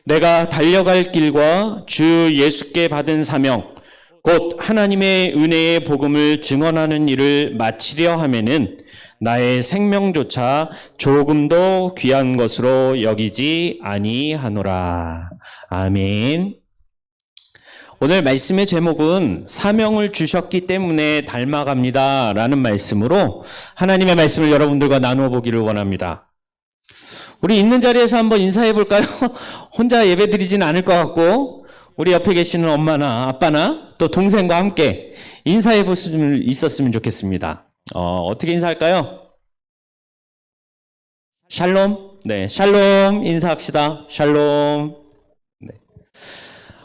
내가 달려갈 길과 주 예수께 받은 사명 곧 하나님의 은혜의 복음을 증언하는 일을 마치려 하면은 나의 생명조차 조금도 귀한 것으로 여기지 아니하노라. 아멘. 오늘 말씀의 제목은 사명을 주셨기 때문에 닮아갑니다 라는 말씀으로 하나님의 말씀을 여러분들과 나누어 보기를 원합니다. 우리 있는 자리에서 한번 인사해 볼까요? 혼자 예배 드리진 않을 것 같고 우리 옆에 계시는 엄마나 아빠나 또 동생과 함께 인사해 볼 수 있었으면 좋겠습니다. 어떻게 인사할까요? 샬롬? 네, 샬롬 인사합시다. 샬롬. 네.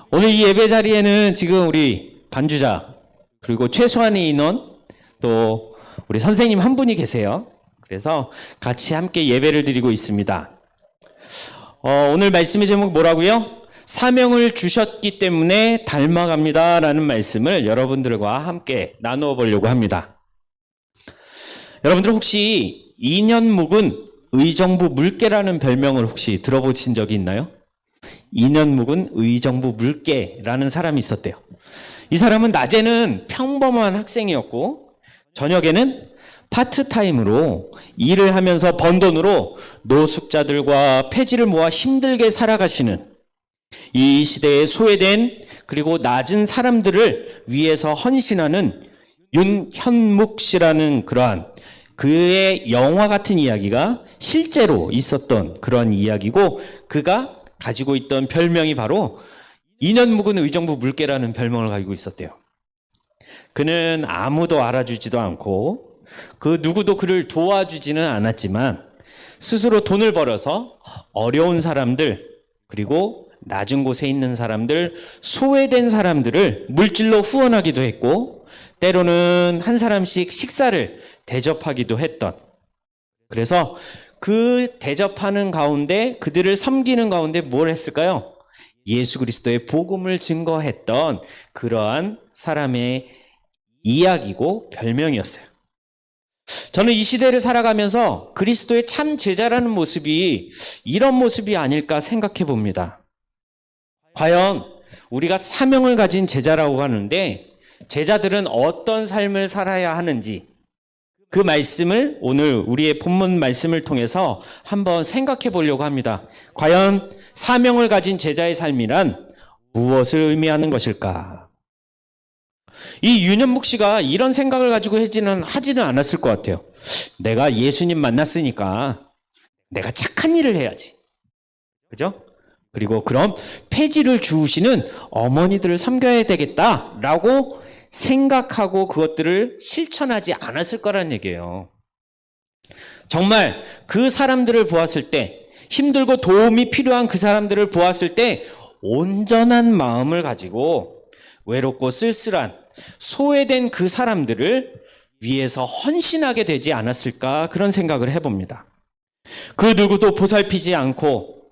오늘 이 예배 자리에는 지금 우리 반주자 그리고 최소한의 인원 또 우리 선생님 한 분이 계세요. 그래서 같이 함께 예배를 드리고 있습니다. 오늘 말씀의 제목 뭐라고요? 사명을 주셨기 때문에 닮아갑니다라는 말씀을 여러분들과 함께 나누어 보려고 합니다. 여러분들 혹시 2년 묵은 의정부 물개라는 별명을 혹시 들어보신 적이 있나요? 2년 묵은 의정부 물개라는 사람이 있었대요. 이 사람은 낮에는 평범한 학생이었고 저녁에는 파트타임으로 일을 하면서 번 돈으로 노숙자들과 폐지를 모아 힘들게 살아가시는 이 시대에 소외된 그리고 낮은 사람들을 위해서 헌신하는 윤현묵 씨라는 그러한 그의 영화 같은 이야기가 실제로 있었던 그런 이야기고, 그가 가지고 있던 별명이 바로 2년 묵은 의정부 물개라는 별명을 가지고 있었대요. 그는 아무도 알아주지도 않고 그 누구도 그를 도와주지는 않았지만 스스로 돈을 벌어서 어려운 사람들, 그리고 낮은 곳에 있는 사람들, 소외된 사람들을 물질로 후원하기도 했고 때로는 한 사람씩 식사를 대접하기도 했던, 그래서 그 대접하는 가운데 그들을 섬기는 가운데 뭘 했을까요? 예수 그리스도의 복음을 증거했던 그러한 사람의 이야기고 별명이었어요. 저는 이 시대를 살아가면서 그리스도의 참 제자라는 모습이 이런 모습이 아닐까 생각해 봅니다. 과연 우리가 사명을 가진 제자라고 하는데 제자들은 어떤 삶을 살아야 하는지, 그 말씀을 오늘 우리의 본문 말씀을 통해서 한번 생각해 보려고 합니다. 과연 사명을 가진 제자의 삶이란 무엇을 의미하는 것일까? 이 윤현묵 씨가 이런 생각을 가지고 하지는 않았을 것 같아요. 내가 예수님 만났으니까 내가 착한 일을 해야지. 그죠? 그리고 그럼 폐지를 주우시는 어머니들을 섬겨야 되겠다라고 생각하고 그것들을 실천하지 않았을 거란 얘기예요. 정말 그 사람들을 보았을 때, 힘들고 도움이 필요한 그 사람들을 보았을 때 온전한 마음을 가지고 외롭고 쓸쓸한 소외된 그 사람들을 위해서 헌신하게 되지 않았을까, 그런 생각을 해봅니다. 그 누구도 보살피지 않고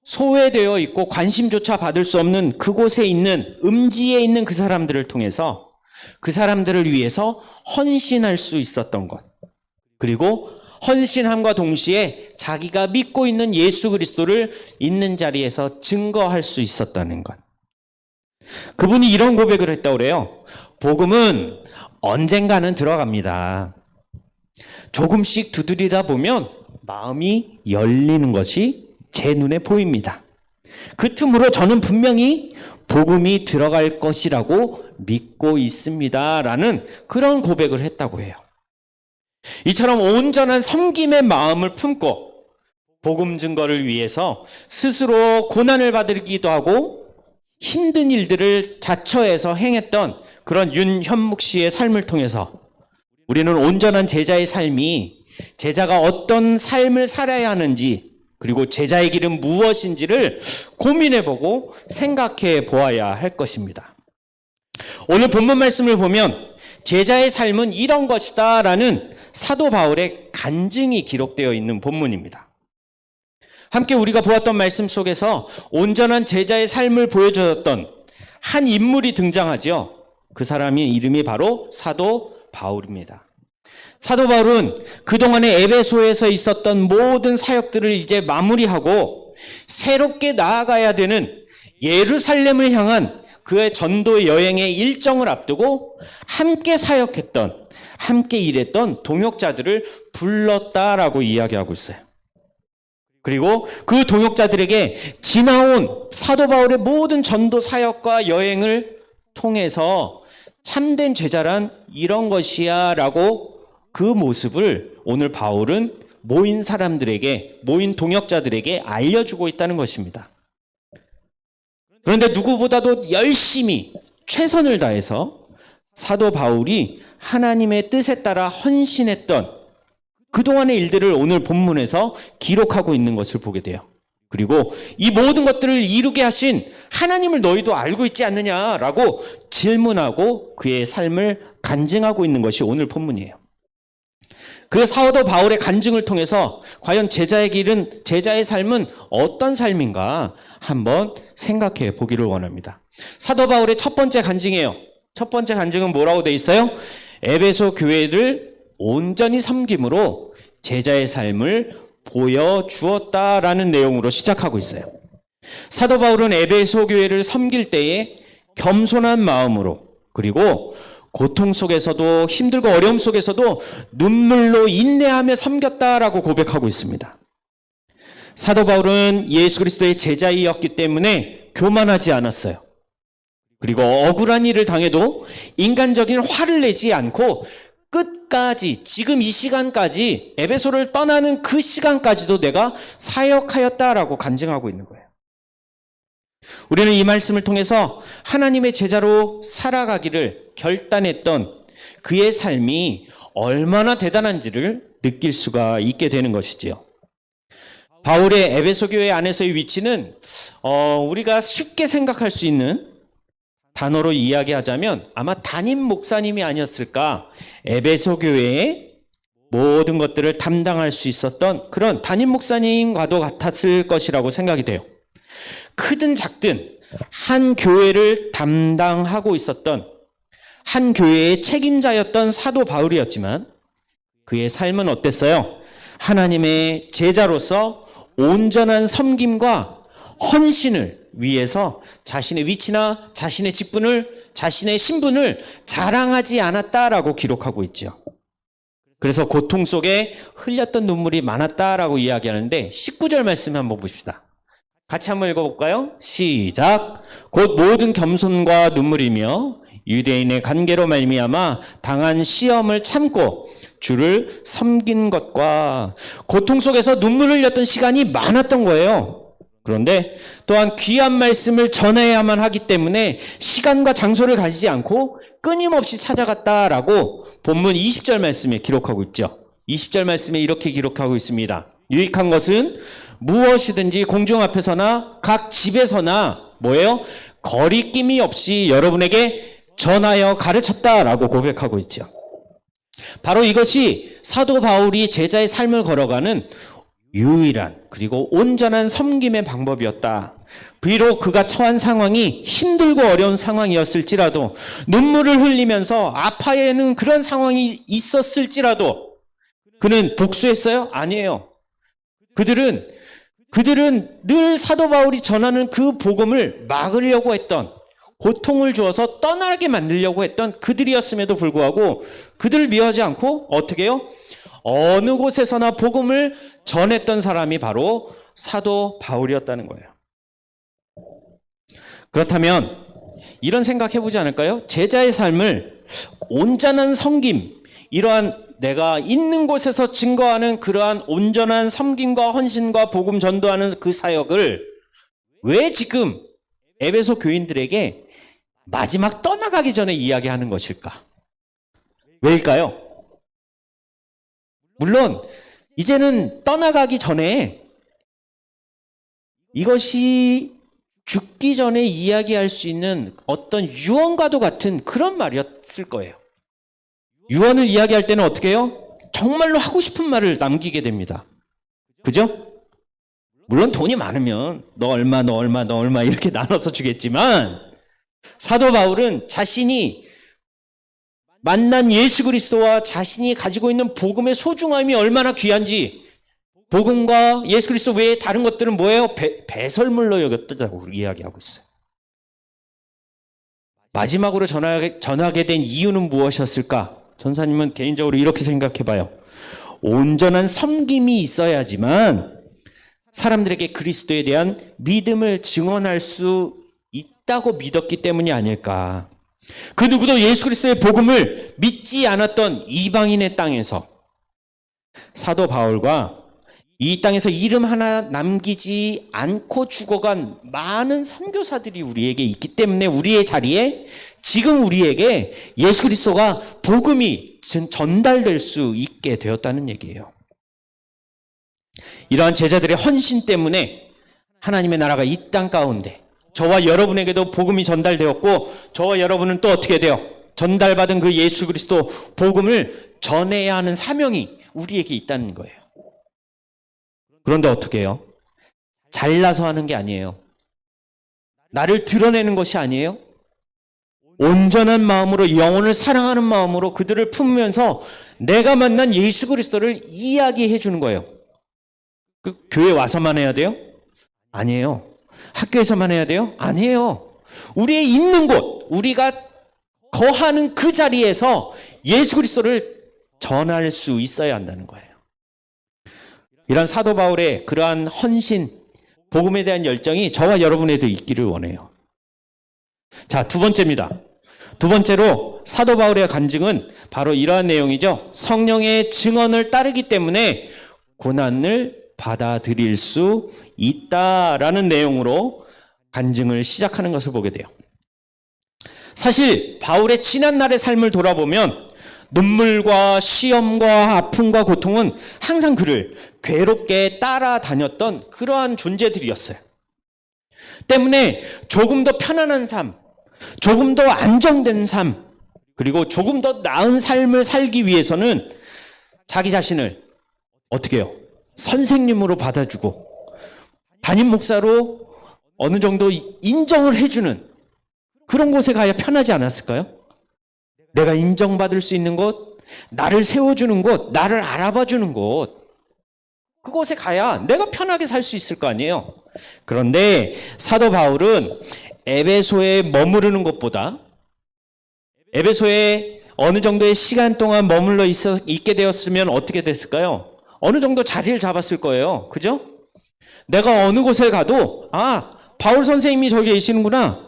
소외되어 있고 관심조차 받을 수 없는 그곳에 있는 음지에 있는 그 사람들을 통해서 그 사람들을 위해서 헌신할 수 있었던 것, 그리고 헌신함과 동시에 자기가 믿고 있는 예수 그리스도를 있는 자리에서 증거할 수 있었다는 것. 그분이 이런 고백을 했다고 그래요. 복음은 언젠가는 들어갑니다. 조금씩 두드리다 보면 마음이 열리는 것이 제 눈에 보입니다. 그 틈으로 저는 분명히 복음이 들어갈 것이라고 믿고 있습니다. 라는 그런 고백을 했다고 해요. 이처럼 온전한 섬김의 마음을 품고 복음 증거를 위해서 스스로 고난을 받기도 하고 힘든 일들을 자처해서 행했던 그런 윤현묵 씨의 삶을 통해서 우리는 온전한 제자의 삶이, 제자가 어떤 삶을 살아야 하는지, 그리고 제자의 길은 무엇인지를 고민해보고 생각해 보아야 할 것입니다. 오늘 본문 말씀을 보면 제자의 삶은 이런 것이다 라는 사도 바울의 간증이 기록되어 있는 본문입니다. 함께 우리가 보았던 말씀 속에서 온전한 제자의 삶을 보여주었던 한 인물이 등장하죠. 그 사람의 이름이 바로 사도 바울입니다. 사도 바울은 그동안의 에베소에서 있었던 모든 사역들을 이제 마무리하고 새롭게 나아가야 되는 예루살렘을 향한 그의 전도 여행의 일정을 앞두고 함께 사역했던, 함께 일했던 동역자들을 불렀다라고 이야기하고 있어요. 그리고 그 동역자들에게 지나온 사도 바울의 모든 전도 사역과 여행을 통해서 참된 제자란 이런 것이야 라고 그 모습을 오늘 바울은 모인 사람들에게, 모인 동역자들에게 알려주고 있다는 것입니다. 그런데 누구보다도 열심히 최선을 다해서 사도 바울이 하나님의 뜻에 따라 헌신했던 그동안의 일들을 오늘 본문에서 기록하고 있는 것을 보게 돼요. 그리고 이 모든 것들을 이루게 하신 하나님을 너희도 알고 있지 않느냐라고 질문하고 그의 삶을 간증하고 있는 것이 오늘 본문이에요. 그 사도 바울의 간증을 통해서 과연 제자의 삶은 어떤 삶인가 한번 생각해 보기를 원합니다. 사도 바울의 첫 번째 간증이에요. 첫 번째 간증은 뭐라고 돼 있어요? 에베소 교회를 온전히 섬김으로 제자의 삶을 보여주었다라는 내용으로 시작하고 있어요. 사도 바울은 에베소 교회를 섬길 때에 겸손한 마음으로, 그리고 고통 속에서도, 힘들고 어려움 속에서도 눈물로 인내하며 섬겼다라고 고백하고 있습니다. 사도 바울은 예수 그리스도의 제자이었기 때문에 교만하지 않았어요. 그리고 억울한 일을 당해도 인간적인 화를 내지 않고 끝까지, 지금 이 시간까지, 에베소를 떠나는 그 시간까지도 내가 사역하였다라고 간증하고 있는 거예요. 우리는 이 말씀을 통해서 하나님의 제자로 살아가기를 결단했던 그의 삶이 얼마나 대단한지를 느낄 수가 있게 되는 것이지요. 바울의 에베소 교회 안에서의 위치는 우리가 쉽게 생각할 수 있는 단어로 이야기하자면 아마 담임 목사님이 아니었을까. 에베소 교회의 모든 것들을 담당할 수 있었던 그런 담임 목사님과도 같았을 것이라고 생각이 돼요. 크든 작든 한 교회를 담당하고 있었던, 한 교회의 책임자였던 사도 바울이었지만 그의 삶은 어땠어요? 하나님의 제자로서 온전한 섬김과 헌신을 위해서 자신의 위치나 자신의 직분을, 자신의 신분을 자랑하지 않았다라고 기록하고 있죠. 그래서 고통 속에 흘렸던 눈물이 많았다라고 이야기하는데 19절 말씀 한번 보십시다. 같이 한번 읽어볼까요? 시작. 곧 모든 겸손과 눈물이며 유대인의 관계로 말미암아 당한 시험을 참고 주를 섬긴 것과, 고통 속에서 눈물을 흘렸던 시간이 많았던 거예요. 그런데 또한 귀한 말씀을 전해야만 하기 때문에 시간과 장소를 가지지 않고 끊임없이 찾아갔다라고 본문 20절 말씀에 기록하고 있죠. 20절 말씀에 이렇게 기록하고 있습니다. 유익한 것은 무엇이든지 공중 앞에서나 각 집에서나 뭐예요? 거리낌이 없이 여러분에게 전하여 가르쳤다라고 고백하고 있죠. 바로 이것이 사도 바울이 제자의 삶을 걸어가는 유일한 그리고 온전한 섬김의 방법이었다. 비록 그가 처한 상황이 힘들고 어려운 상황이었을지라도, 눈물을 흘리면서 아파하는 그런 상황이 있었을지라도 그는 복수했어요? 아니에요. 그들은 늘 사도 바울이 전하는 그 복음을 막으려고 했던, 고통을 주어서 떠나게 만들려고 했던 그들이었음에도 불구하고 그들을 미워하지 않고 어떻게 해요? 어느 곳에서나 복음을 전했던 사람이 바로 사도 바울이었다는 거예요. 그렇다면 이런 생각 해보지 않을까요? 제자의 삶을 온전한 섬김, 이러한 내가 있는 곳에서 증거하는 그러한 온전한 섬김과 헌신과 복음 전도하는 그 사역을 왜 지금 에베소 교인들에게 마지막 떠나가기 전에 이야기하는 것일까? 왜일까요? 물론 이제는 떠나가기 전에 이것이 죽기 전에 이야기할 수 있는 어떤 유언과도 같은 그런 말이었을 거예요. 유언을 이야기할 때는 어떻게 해요? 정말로 하고 싶은 말을 남기게 됩니다. 그죠? 물론 돈이 많으면 너 얼마 이렇게 나눠서 주겠지만, 사도 바울은 자신이 만난 예수 그리스도와 자신이 가지고 있는 복음의 소중함이 얼마나 귀한지, 복음과 예수 그리스도 외에 다른 것들은 뭐예요? 배설물로 여겼다고 이야기하고 있어요. 마지막으로 전하게 된 이유는 무엇이었을까? 전사님은 개인적으로 이렇게 생각해봐요. 온전한 섬김이 있어야지만 사람들에게 그리스도에 대한 믿음을 증언할 수 있다고 믿었기 때문이 아닐까. 그 누구도 예수 그리스도의 복음을 믿지 않았던 이방인의 땅에서 사도 바울과 이 땅에서 이름 하나 남기지 않고 죽어간 많은 선교사들이 우리에게 있기 때문에 우리의 자리에 지금 우리에게 예수 그리스도가 복음이 전달될 수 있게 되었다는 얘기예요. 이러한 제자들의 헌신 때문에 하나님의 나라가 이 땅 가운데 저와 여러분에게도 복음이 전달되었고, 저와 여러분은 또 어떻게 돼요? 전달받은 그 예수 그리스도 복음을 전해야 하는 사명이 우리에게 있다는 거예요. 그런데 어떻게 해요? 잘나서 하는 게 아니에요. 나를 드러내는 것이 아니에요. 온전한 마음으로, 영혼을 사랑하는 마음으로 그들을 품으면서 내가 만난 예수 그리스도를 이야기해 주는 거예요. 그 교회 와서만 해야 돼요? 아니에요. 학교에서만 해야 돼요? 아니에요. 우리의 있는 곳, 우리가 거하는 그 자리에서 예수 그리스도를 전할 수 있어야 한다는 거예요. 이런 사도 바울의 그러한 헌신, 복음에 대한 열정이 저와 여러분에도 있기를 원해요. 자, 두 번째입니다. 두 번째로 사도 바울의 간증은 바로 이러한 내용이죠. 성령의 증언을 따르기 때문에 고난을 받아들일 수 있다라는 내용으로 간증을 시작하는 것을 보게 돼요. 사실 바울의 지난날의 삶을 돌아보면 눈물과 시험과 아픔과 고통은 항상 그를 괴롭게 따라다녔던 그러한 존재들이었어요. 때문에 조금 더 편안한 삶, 조금 더 안정된 삶, 그리고 조금 더 나은 삶을 살기 위해서는 자기 자신을 어떻게 해요? 선생님으로 받아주고 담임 목사로 어느 정도 인정을 해주는 그런 곳에 가야 편하지 않았을까요? 내가 인정받을 수 있는 곳, 나를 세워주는 곳, 나를 알아봐주는 곳, 그곳에 가야 내가 편하게 살 수 있을 거 아니에요. 그런데 사도 바울은 에베소에 머무르는 것보다 에베소에 어느 정도의 시간 동안 머물러 있게 되었으면 어떻게 됐을까요? 어느 정도 자리를 잡았을 거예요. 그죠? 내가 어느 곳에 가도 바울 선생님이 저기 계시는구나.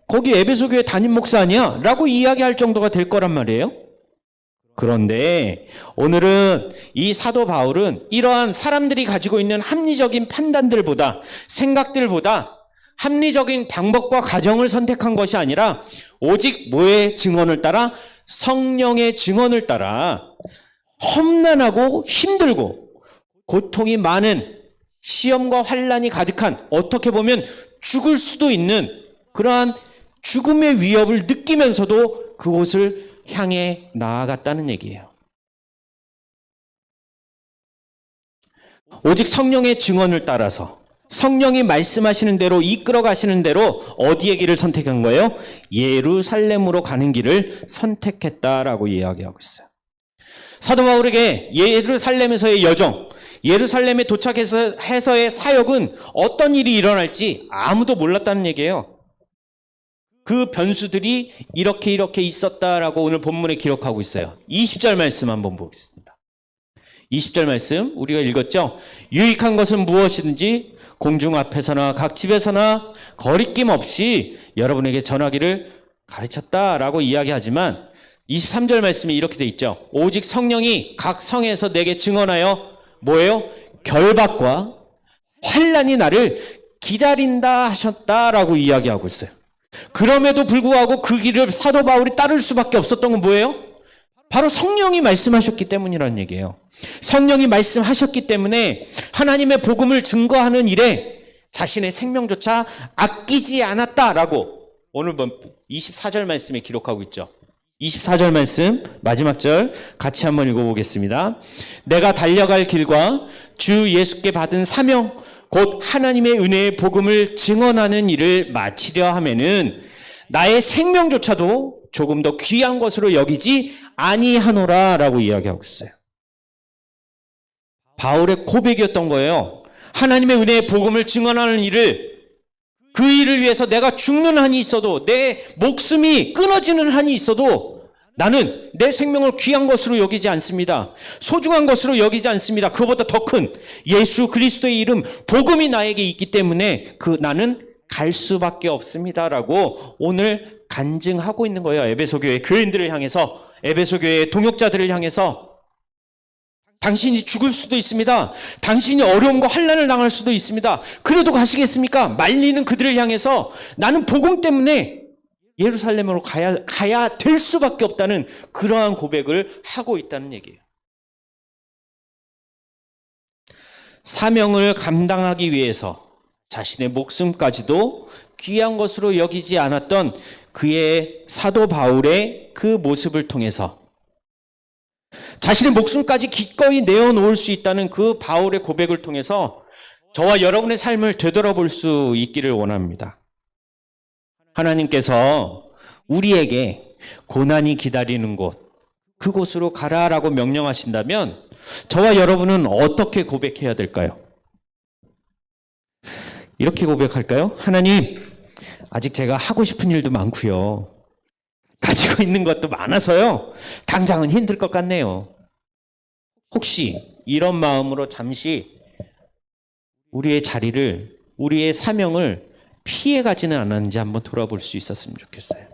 거기 에베소 교회 담임 목사 아니야? 라고 이야기할 정도가 될 거란 말이에요. 그런데 오늘은 이 사도 바울은 이러한 사람들이 가지고 있는 합리적인 판단들보다, 생각들보다 합리적인 방법과 과정을 선택한 것이 아니라 오직 뭐의 증언을 따라? 성령의 증언을 따라 험난하고 힘들고 고통이 많은 시험과 환난이 가득한, 어떻게 보면 죽을 수도 있는 그러한 죽음의 위협을 느끼면서도 그곳을 향해 나아갔다는 얘기예요. 오직 성령의 증언을 따라서 성령이 말씀하시는 대로, 이끌어 가시는 대로 어디의 길을 선택한 거예요? 예루살렘으로 가는 길을 선택했다라고 이야기하고 있어요. 사도 바울에게 예루살렘에서의 여정, 예루살렘에 도착해서의 사역은 어떤 일이 일어날지 아무도 몰랐다는 얘기예요. 그 변수들이 이렇게 있었다라고 오늘 본문에 기록하고 있어요. 20절 말씀 한번 보겠습니다. 20절 말씀 우리가 읽었죠? 유익한 것은 무엇이든지 공중 앞에서나 각 집에서나 거리낌 없이 여러분에게 전하기를 가르쳤다라고 이야기하지만 23절 말씀이 이렇게 돼 있죠. 오직 성령이 각 성에서 내게 증언하여 뭐예요? 결박과 환난이 나를 기다린다 하셨다라고 이야기하고 있어요. 그럼에도 불구하고 그 길을 사도 바울이 따를 수밖에 없었던 건 뭐예요? 바로 성령이 말씀하셨기 때문이라는 얘기예요. 성령이 말씀하셨기 때문에 하나님의 복음을 증거하는 일에 자신의 생명조차 아끼지 않았다라고 오늘 24절 말씀에 기록하고 있죠. 24절 말씀 마지막 절 같이 한번 읽어보겠습니다. 내가 달려갈 길과 주 예수께 받은 사명 곧 하나님의 은혜의 복음을 증언하는 일을 마치려 하면은 나의 생명조차도 조금 더 귀한 것으로 여기지 아니하노라 라고 이야기하고 있어요. 바울의 고백이었던 거예요. 하나님의 은혜의 복음을 증언하는 일을, 그 일을 위해서 내가 죽는 한이 있어도, 내 목숨이 끊어지는 한이 있어도 나는 내 생명을 귀한 것으로 여기지 않습니다. 소중한 것으로 여기지 않습니다. 그보다 더 큰 예수 그리스도의 이름, 복음이 나에게 있기 때문에 나는 갈 수밖에 없습니다라고 오늘 간증하고 있는 거예요. 에베소 교회 교인들을 향해서, 에베소 교회의 동역자들을 향해서 당신이 죽을 수도 있습니다. 당신이 어려움과 환난을 당할 수도 있습니다. 그래도 가시겠습니까? 말리는 그들을 향해서 나는 복음 때문에 예루살렘으로 가야 될 수밖에 없다는 그러한 고백을 하고 있다는 얘기예요. 사명을 감당하기 위해서 자신의 목숨까지도 귀한 것으로 여기지 않았던 그의 사도 바울의 그 모습을 통해서 자신의 목숨까지 기꺼이 내어놓을 수 있다는 그 바울의 고백을 통해서 저와 여러분의 삶을 되돌아볼 수 있기를 원합니다. 하나님께서 우리에게 고난이 기다리는 곳, 그곳으로 가라라고 명령하신다면 저와 여러분은 어떻게 고백해야 될까요? 이렇게 고백할까요? 하나님, 아직 제가 하고 싶은 일도 많고요. 가지고 있는 것도 많아서요. 당장은 힘들 것 같네요. 혹시 이런 마음으로 잠시 우리의 자리를, 우리의 사명을 피해 가지는 않았는지 한번 돌아볼 수 있었으면 좋겠어요.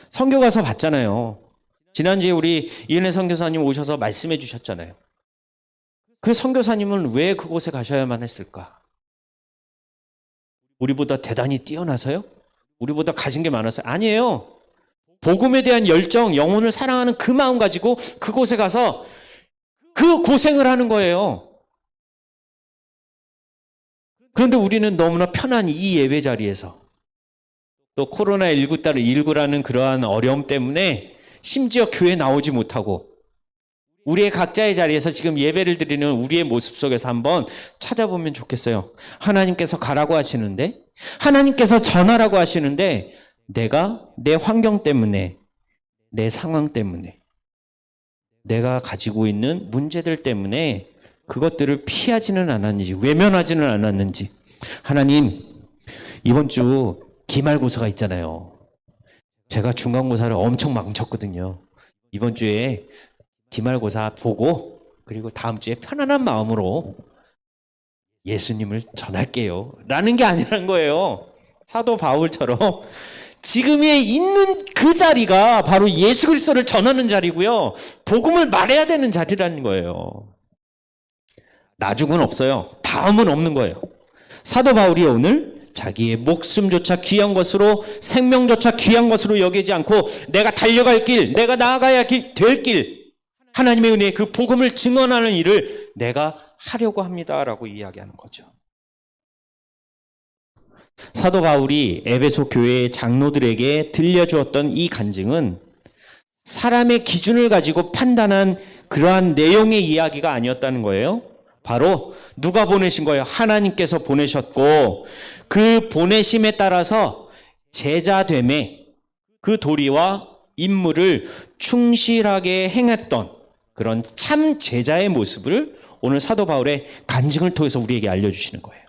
선교 가서 봤잖아요. 지난주에 우리 이은혜 선교사님 오셔서 말씀해 주셨잖아요. 그 선교사님은 왜 그곳에 가셔야만 했을까? 우리보다 대단히 뛰어나서요? 우리보다 가진 게 많아서요? 아니에요. 복음에 대한 열정, 영혼을 사랑하는 그 마음 가지고 그곳에 가서 그 고생을 하는 거예요. 그런데 우리는 너무나 편한 이 예배 자리에서 또 코로나19라는 그러한 어려움 때문에 심지어 교회 나오지 못하고 우리의 각자의 자리에서 지금 예배를 드리는 우리의 모습 속에서 한번 찾아보면 좋겠어요. 하나님께서 가라고 하시는데, 하나님께서 전하라고 하시는데 내가 내 환경 때문에, 내 상황 때문에, 내가 가지고 있는 문제들 때문에 그것들을 피하지는 않았는지, 외면하지는 않았는지. 하나님, 이번 주 기말고사가 있잖아요. 제가 중간고사를 엄청 망쳤거든요. 이번 주에 기말고사 보고 그리고 다음 주에 편안한 마음으로 예수님을 전할게요. 라는 게 아니라는 거예요. 사도 바울처럼 지금에 있는 그 자리가 바로 예수 그리스도를 전하는 자리고요. 복음을 말해야 되는 자리라는 거예요. 나중은 없어요. 다음은 없는 거예요. 사도 바울이 오늘 자기의 목숨조차 귀한 것으로, 생명조차 귀한 것으로 여기지 않고 내가 달려갈 길, 내가 나아가야 될 길, 하나님의 은혜의 그 복음을 증언하는 일을 내가 하려고 합니다라고 이야기하는 거죠. 사도 바울이 에베소 교회의 장로들에게 들려주었던 이 간증은 사람의 기준을 가지고 판단한 그러한 내용의 이야기가 아니었다는 거예요. 바로 누가 보내신 거예요? 하나님께서 보내셨고 그 보내심에 따라서 제자됨의 그 도리와 임무를 충실하게 행했던 그런 참 제자의 모습을 오늘 사도 바울의 간증을 통해서 우리에게 알려주시는 거예요.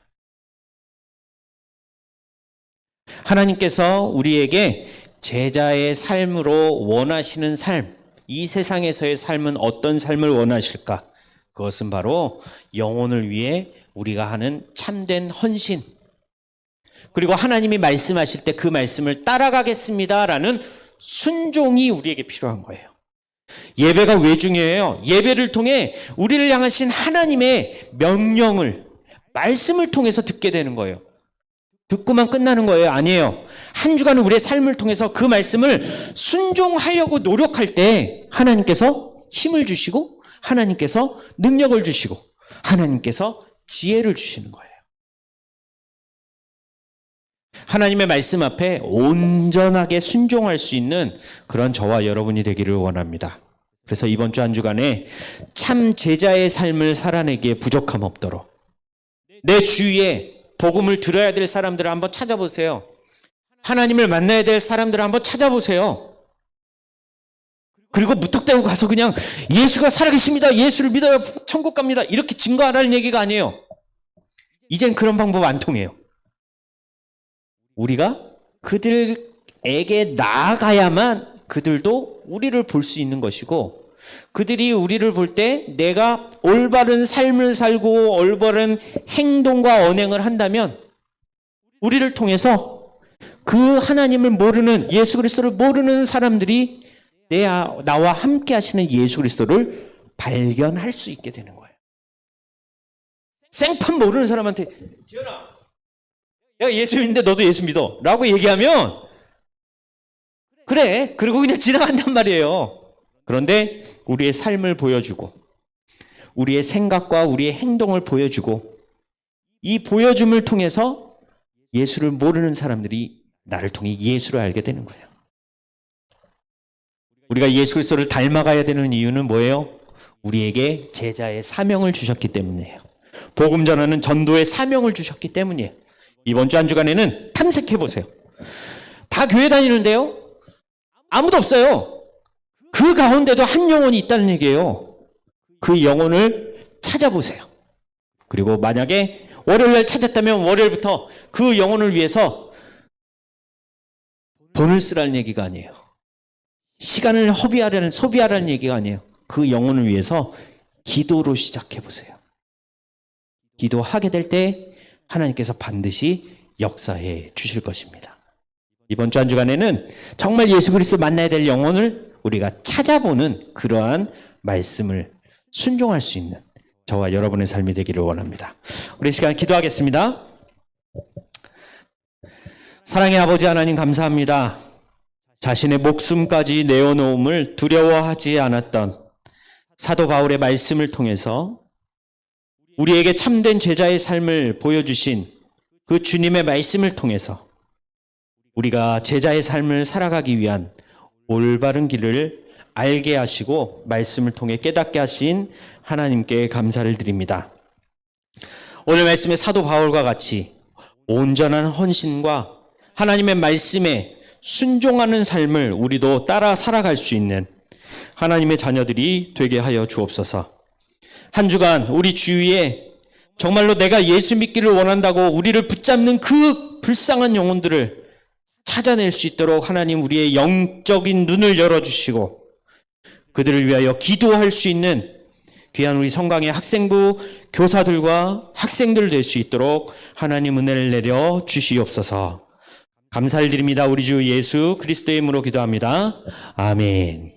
하나님께서 우리에게 제자의 삶으로 원하시는 삶, 이 세상에서의 삶은 어떤 삶을 원하실까? 그것은 바로 영혼을 위해 우리가 하는 참된 헌신, 그리고 하나님이 말씀하실 때 그 말씀을 따라가겠습니다라는 순종이 우리에게 필요한 거예요. 예배가 왜 중요해요? 예배를 통해 우리를 향하신 하나님의 명령을, 말씀을 통해서 듣게 되는 거예요. 듣고만 끝나는 거예요? 아니에요. 한 주간은 우리의 삶을 통해서 그 말씀을 순종하려고 노력할 때 하나님께서 힘을 주시고, 하나님께서 능력을 주시고, 하나님께서 지혜를 주시는 거예요. 하나님의 말씀 앞에 온전하게 순종할 수 있는 그런 저와 여러분이 되기를 원합니다. 그래서 이번 주 한 주간에 참 제자의 삶을 살아내기에 부족함 없도록 내 주위에 복음을 들어야 될 사람들을 한번 찾아보세요. 하나님을 만나야 될 사람들을 한번 찾아보세요. 그리고 무턱대고 가서 그냥 예수가 살아계십니다, 예수를 믿어요, 천국 갑니다, 이렇게 증거하라는 얘기가 아니에요. 이젠 그런 방법 안 통해요. 우리가 그들에게 나아가야만 그들도 우리를 볼 수 있는 것이고, 그들이 우리를 볼 때 내가 올바른 삶을 살고 올바른 행동과 언행을 한다면 우리를 통해서 그 하나님을 모르는, 예수 그리스도를 모르는 사람들이 나와 함께 하시는 예수 그리스도를 발견할 수 있게 되는 거예요. 생판 모르는 사람한테 지연아, 내가 예수 믿는데 너도 예수 믿어 라고 얘기하면 그래, 그리고 그냥 지나간단 말이에요. 그런데 우리의 삶을 보여주고 우리의 생각과 우리의 행동을 보여주고, 이 보여줌을 통해서 예수를 모르는 사람들이 나를 통해 예수를 알게 되는 거예요. 우리가 예수 그리스도를 닮아가야 되는 이유는 뭐예요? 우리에게 제자의 사명을 주셨기 때문이에요. 복음 전하는 전도의 사명을 주셨기 때문이에요. 이번 주 한 주간에는 탐색해 보세요. 다 교회 다니는데요. 아무도 없어요. 그 가운데도 한 영혼이 있다는 얘기예요. 그 영혼을 찾아보세요. 그리고 만약에 월요일날 찾았다면 월요일부터 그 영혼을 위해서 돈을 쓰라는 얘기가 아니에요. 시간을 소비하라는 얘기가 아니에요. 그 영혼을 위해서 기도로 시작해 보세요. 기도하게 될 때 하나님께서 반드시 역사해 주실 것입니다. 이번 주 한 주간에는 정말 예수 그리스도 만나야 될 영혼을 우리가 찾아보는 그러한 말씀을 순종할 수 있는 저와 여러분의 삶이 되기를 원합니다. 우리 시간 기도하겠습니다. 사랑의 아버지 하나님 감사합니다. 자신의 목숨까지 내어놓음을 두려워하지 않았던 사도 바울의 말씀을 통해서 우리에게 참된 제자의 삶을 보여주신 그 주님의 말씀을 통해서 우리가 제자의 삶을 살아가기 위한 올바른 길을 알게 하시고 말씀을 통해 깨닫게 하신 하나님께 감사를 드립니다. 오늘 말씀의 사도 바울과 같이 온전한 헌신과 하나님의 말씀에 순종하는 삶을 우리도 따라 살아갈 수 있는 하나님의 자녀들이 되게 하여 주옵소서. 한 주간 우리 주위에 정말로 내가 예수 믿기를 원한다고 우리를 붙잡는 그 불쌍한 영혼들을 찾아낼 수 있도록 하나님 우리의 영적인 눈을 열어주시고 그들을 위하여 기도할 수 있는 귀한 우리 성강의 학생부 교사들과 학생들 될 수 있도록 하나님 은혜를 내려 주시옵소서. 감사를 드립니다. 우리 주 예수 그리스도의 이름으로 기도합니다. 아멘.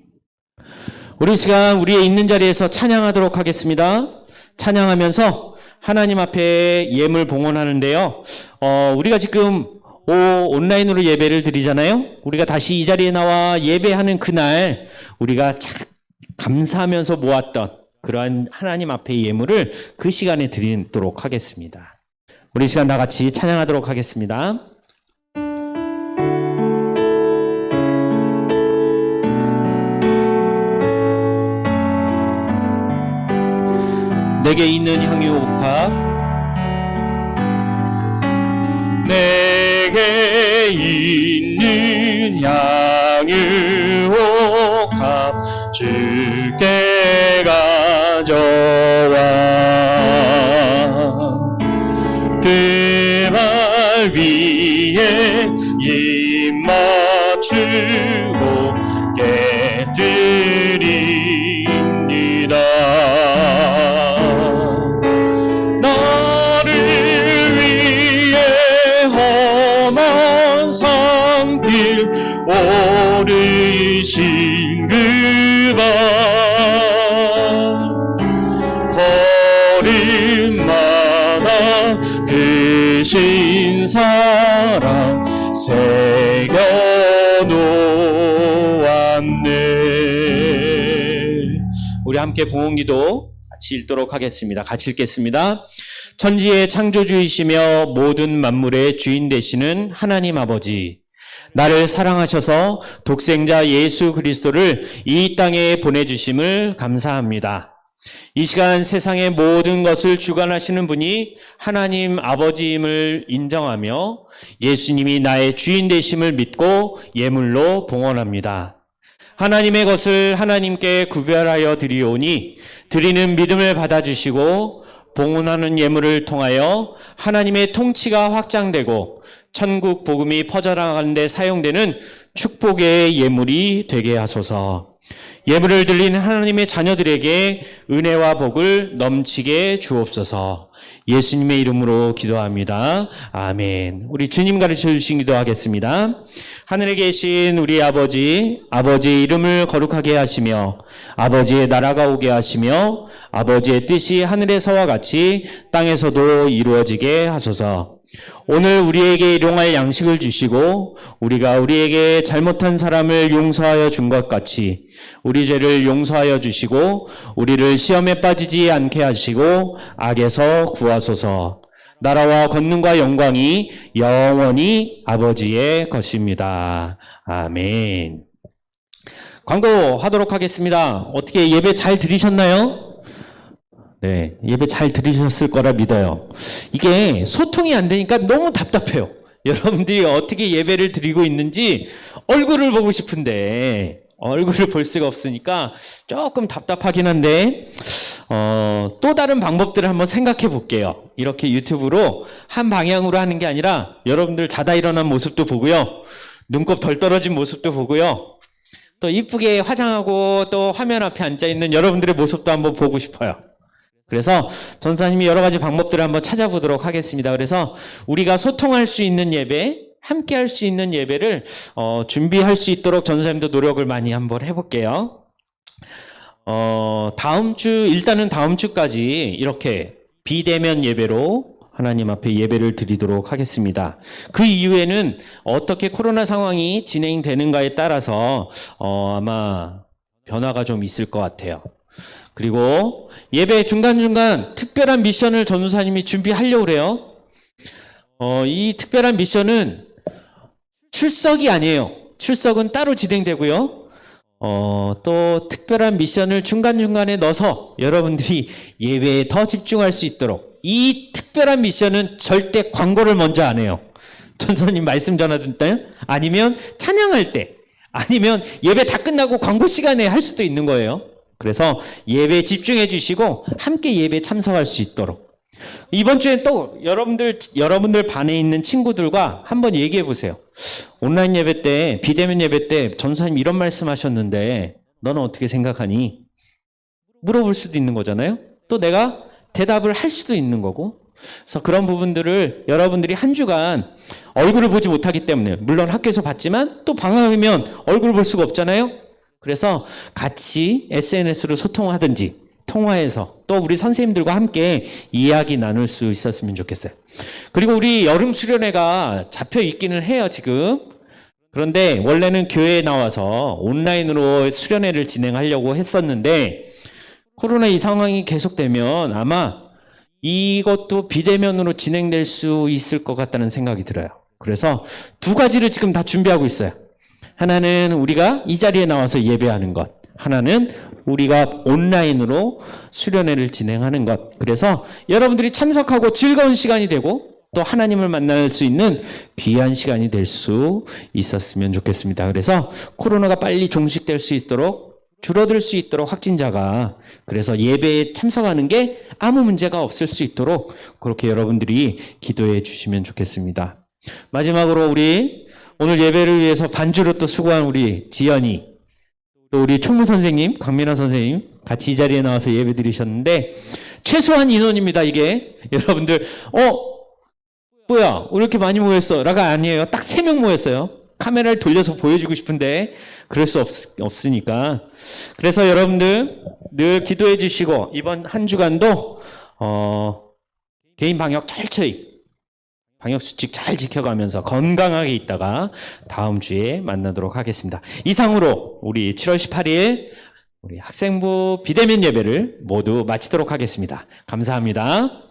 우리 시간 우리의 있는 자리에서 찬양하도록 하겠습니다. 찬양하면서 하나님 앞에 예물 봉헌하는데요. 우리가 지금 온라인으로 예배를 드리잖아요. 우리가 다시 이 자리에 나와 예배하는 그날 우리가 감사하면서 모았던 그러한 하나님 앞에 예물을 그 시간에 드리도록 하겠습니다. 우리 시간 다 같이 찬양하도록 하겠습니다. 내게 있는 향유옥합 내게 있는 향유옥합 주께 가져와 그 발 위에 입 맞추고 깨드립니다. 나를 위해 험한 산길 오르신 그발 걸음마다 크신 사랑 새겨놓았네. 우리 함께 봉헌기도 같이 읽도록 하겠습니다. 같이 읽겠습니다. 천지의 창조주이시며 모든 만물의 주인 되시는 하나님 아버지, 나를 사랑하셔서 독생자 예수 그리스도를 이 땅에 보내주심을 감사합니다. 이 시간 세상의 모든 것을 주관하시는 분이 하나님 아버지임을 인정하며 예수님이 나의 주인 되심을 믿고 예물로 봉헌합니다. 하나님의 것을 하나님께 구별하여 드리오니 드리는 믿음을 받아주시고 봉헌하는 예물을 통하여 하나님의 통치가 확장되고 천국 복음이 퍼져나가는 데 사용되는 축복의 예물이 되게 하소서. 예물을 드리는 하나님의 자녀들에게 은혜와 복을 넘치게 주옵소서. 예수님의 이름으로 기도합니다. 아멘. 우리 주님 가르쳐 주신 기도하겠습니다. 하늘에 계신 우리 아버지, 아버지의 이름을 거룩하게 하시며 아버지의 나라가 오게 하시며 아버지의 뜻이 하늘에서와 같이 땅에서도 이루어지게 하소서. 오늘 우리에게 일용할 양식을 주시고 우리가 우리에게 잘못한 사람을 용서하여 준 것 같이 우리 죄를 용서하여 주시고 우리를 시험에 빠지지 않게 하시고 악에서 구하소서. 나라와 권능과 영광이 영원히 아버지의 것입니다. 아멘. 광고하도록 하겠습니다. 어떻게 예배 잘 들으셨나요? 네, 예배 잘 들으셨을 거라 믿어요. 이게 소통이 안 되니까 너무 답답해요. 여러분들이 어떻게 예배를 드리고 있는지 얼굴을 보고 싶은데 얼굴을 볼 수가 없으니까 조금 답답하긴 한데 또 다른 방법들을 한번 생각해 볼게요. 이렇게 유튜브로 한 방향으로 하는 게 아니라 여러분들 자다 일어난 모습도 보고요. 눈곱 덜 떨어진 모습도 보고요. 또 이쁘게 화장하고 또 화면 앞에 앉아있는 여러분들의 모습도 한번 보고 싶어요. 그래서 전사님이 여러 가지 방법들을 한번 찾아보도록 하겠습니다. 그래서 우리가 소통할 수 있는 예배, 함께 할 수 있는 예배를 준비할 수 있도록 전사님도 노력을 많이 한번 해볼게요. 일단은 다음 주까지 이렇게 비대면 예배로 하나님 앞에 예배를 드리도록 하겠습니다. 그 이후에는 어떻게 코로나 상황이 진행되는가에 따라서 아마 변화가 좀 있을 것 같아요. 그리고 예배 중간중간 특별한 미션을 전도사님이 준비하려고 그래요. 이 특별한 미션은 출석이 아니에요. 출석은 따로 진행되고요. 또 특별한 미션을 중간중간에 넣어서 여러분들이 예배에 더 집중할 수 있도록 이 특별한 미션은 절대 광고를 먼저 안 해요. 전사님 말씀 전하던 때 아니면 찬양할 때 아니면 예배 다 끝나고 광고 시간에 할 수도 있는 거예요. 그래서 예배에 집중해 주시고 함께 예배에 참석할 수 있도록 이번 주엔 또 여러분들 반에 있는 친구들과 한번 얘기해 보세요. 온라인 예배 때 비대면 예배 때 전사님 이런 말씀하셨는데 너는 어떻게 생각하니? 물어볼 수도 있는 거잖아요. 또 내가 대답을 할 수도 있는 거고 그래서 그런 부분들을 여러분들이 한 주간 얼굴을 보지 못하기 때문에 물론 학교에서 봤지만 또 방학이면 얼굴 볼 수가 없잖아요. 그래서 같이 SNS로 소통하든지 통화해서 또 우리 선생님들과 함께 이야기 나눌 수 있었으면 좋겠어요. 그리고 우리 여름 수련회가 잡혀 있기는 해요, 지금. 그런데 원래는 교회에 나와서 온라인으로 수련회를 진행하려고 했었는데 코로나 이 상황이 계속되면 아마 이것도 비대면으로 진행될 수 있을 것 같다는 생각이 들어요. 그래서 두 가지를 지금 다 준비하고 있어요. 하나는 우리가 이 자리에 나와서 예배하는 것. 하나는 우리가 온라인으로 수련회를 진행하는 것. 그래서 여러분들이 참석하고 즐거운 시간이 되고 또 하나님을 만날 수 있는 귀한 시간이 될 수 있었으면 좋겠습니다. 그래서 코로나가 빨리 종식될 수 있도록 줄어들 수 있도록 확진자가 그래서 예배에 참석하는 게 아무 문제가 없을 수 있도록 그렇게 여러분들이 기도해 주시면 좋겠습니다. 마지막으로 우리 오늘 예배를 위해서 반주로 또 수고한 우리 지연이 또 우리 총무 선생님, 강민아 선생님 같이 이 자리에 나와서 예배 드리셨는데 최소한 인원입니다. 이게 여러분들 뭐야 왜 이렇게 많이 모였어? 라가 아니에요. 딱 3명 모였어요. 카메라를 돌려서 보여주고 싶은데 그럴 수 없으니까 그래서 여러분들 늘 기도해 주시고 이번 한 주간도 개인 방역 철저히 방역수칙 잘 지켜가면서 건강하게 있다가 다음 주에 만나도록 하겠습니다. 이상으로 우리 7월 18일 우리 학생부 비대면 예배를 모두 마치도록 하겠습니다. 감사합니다.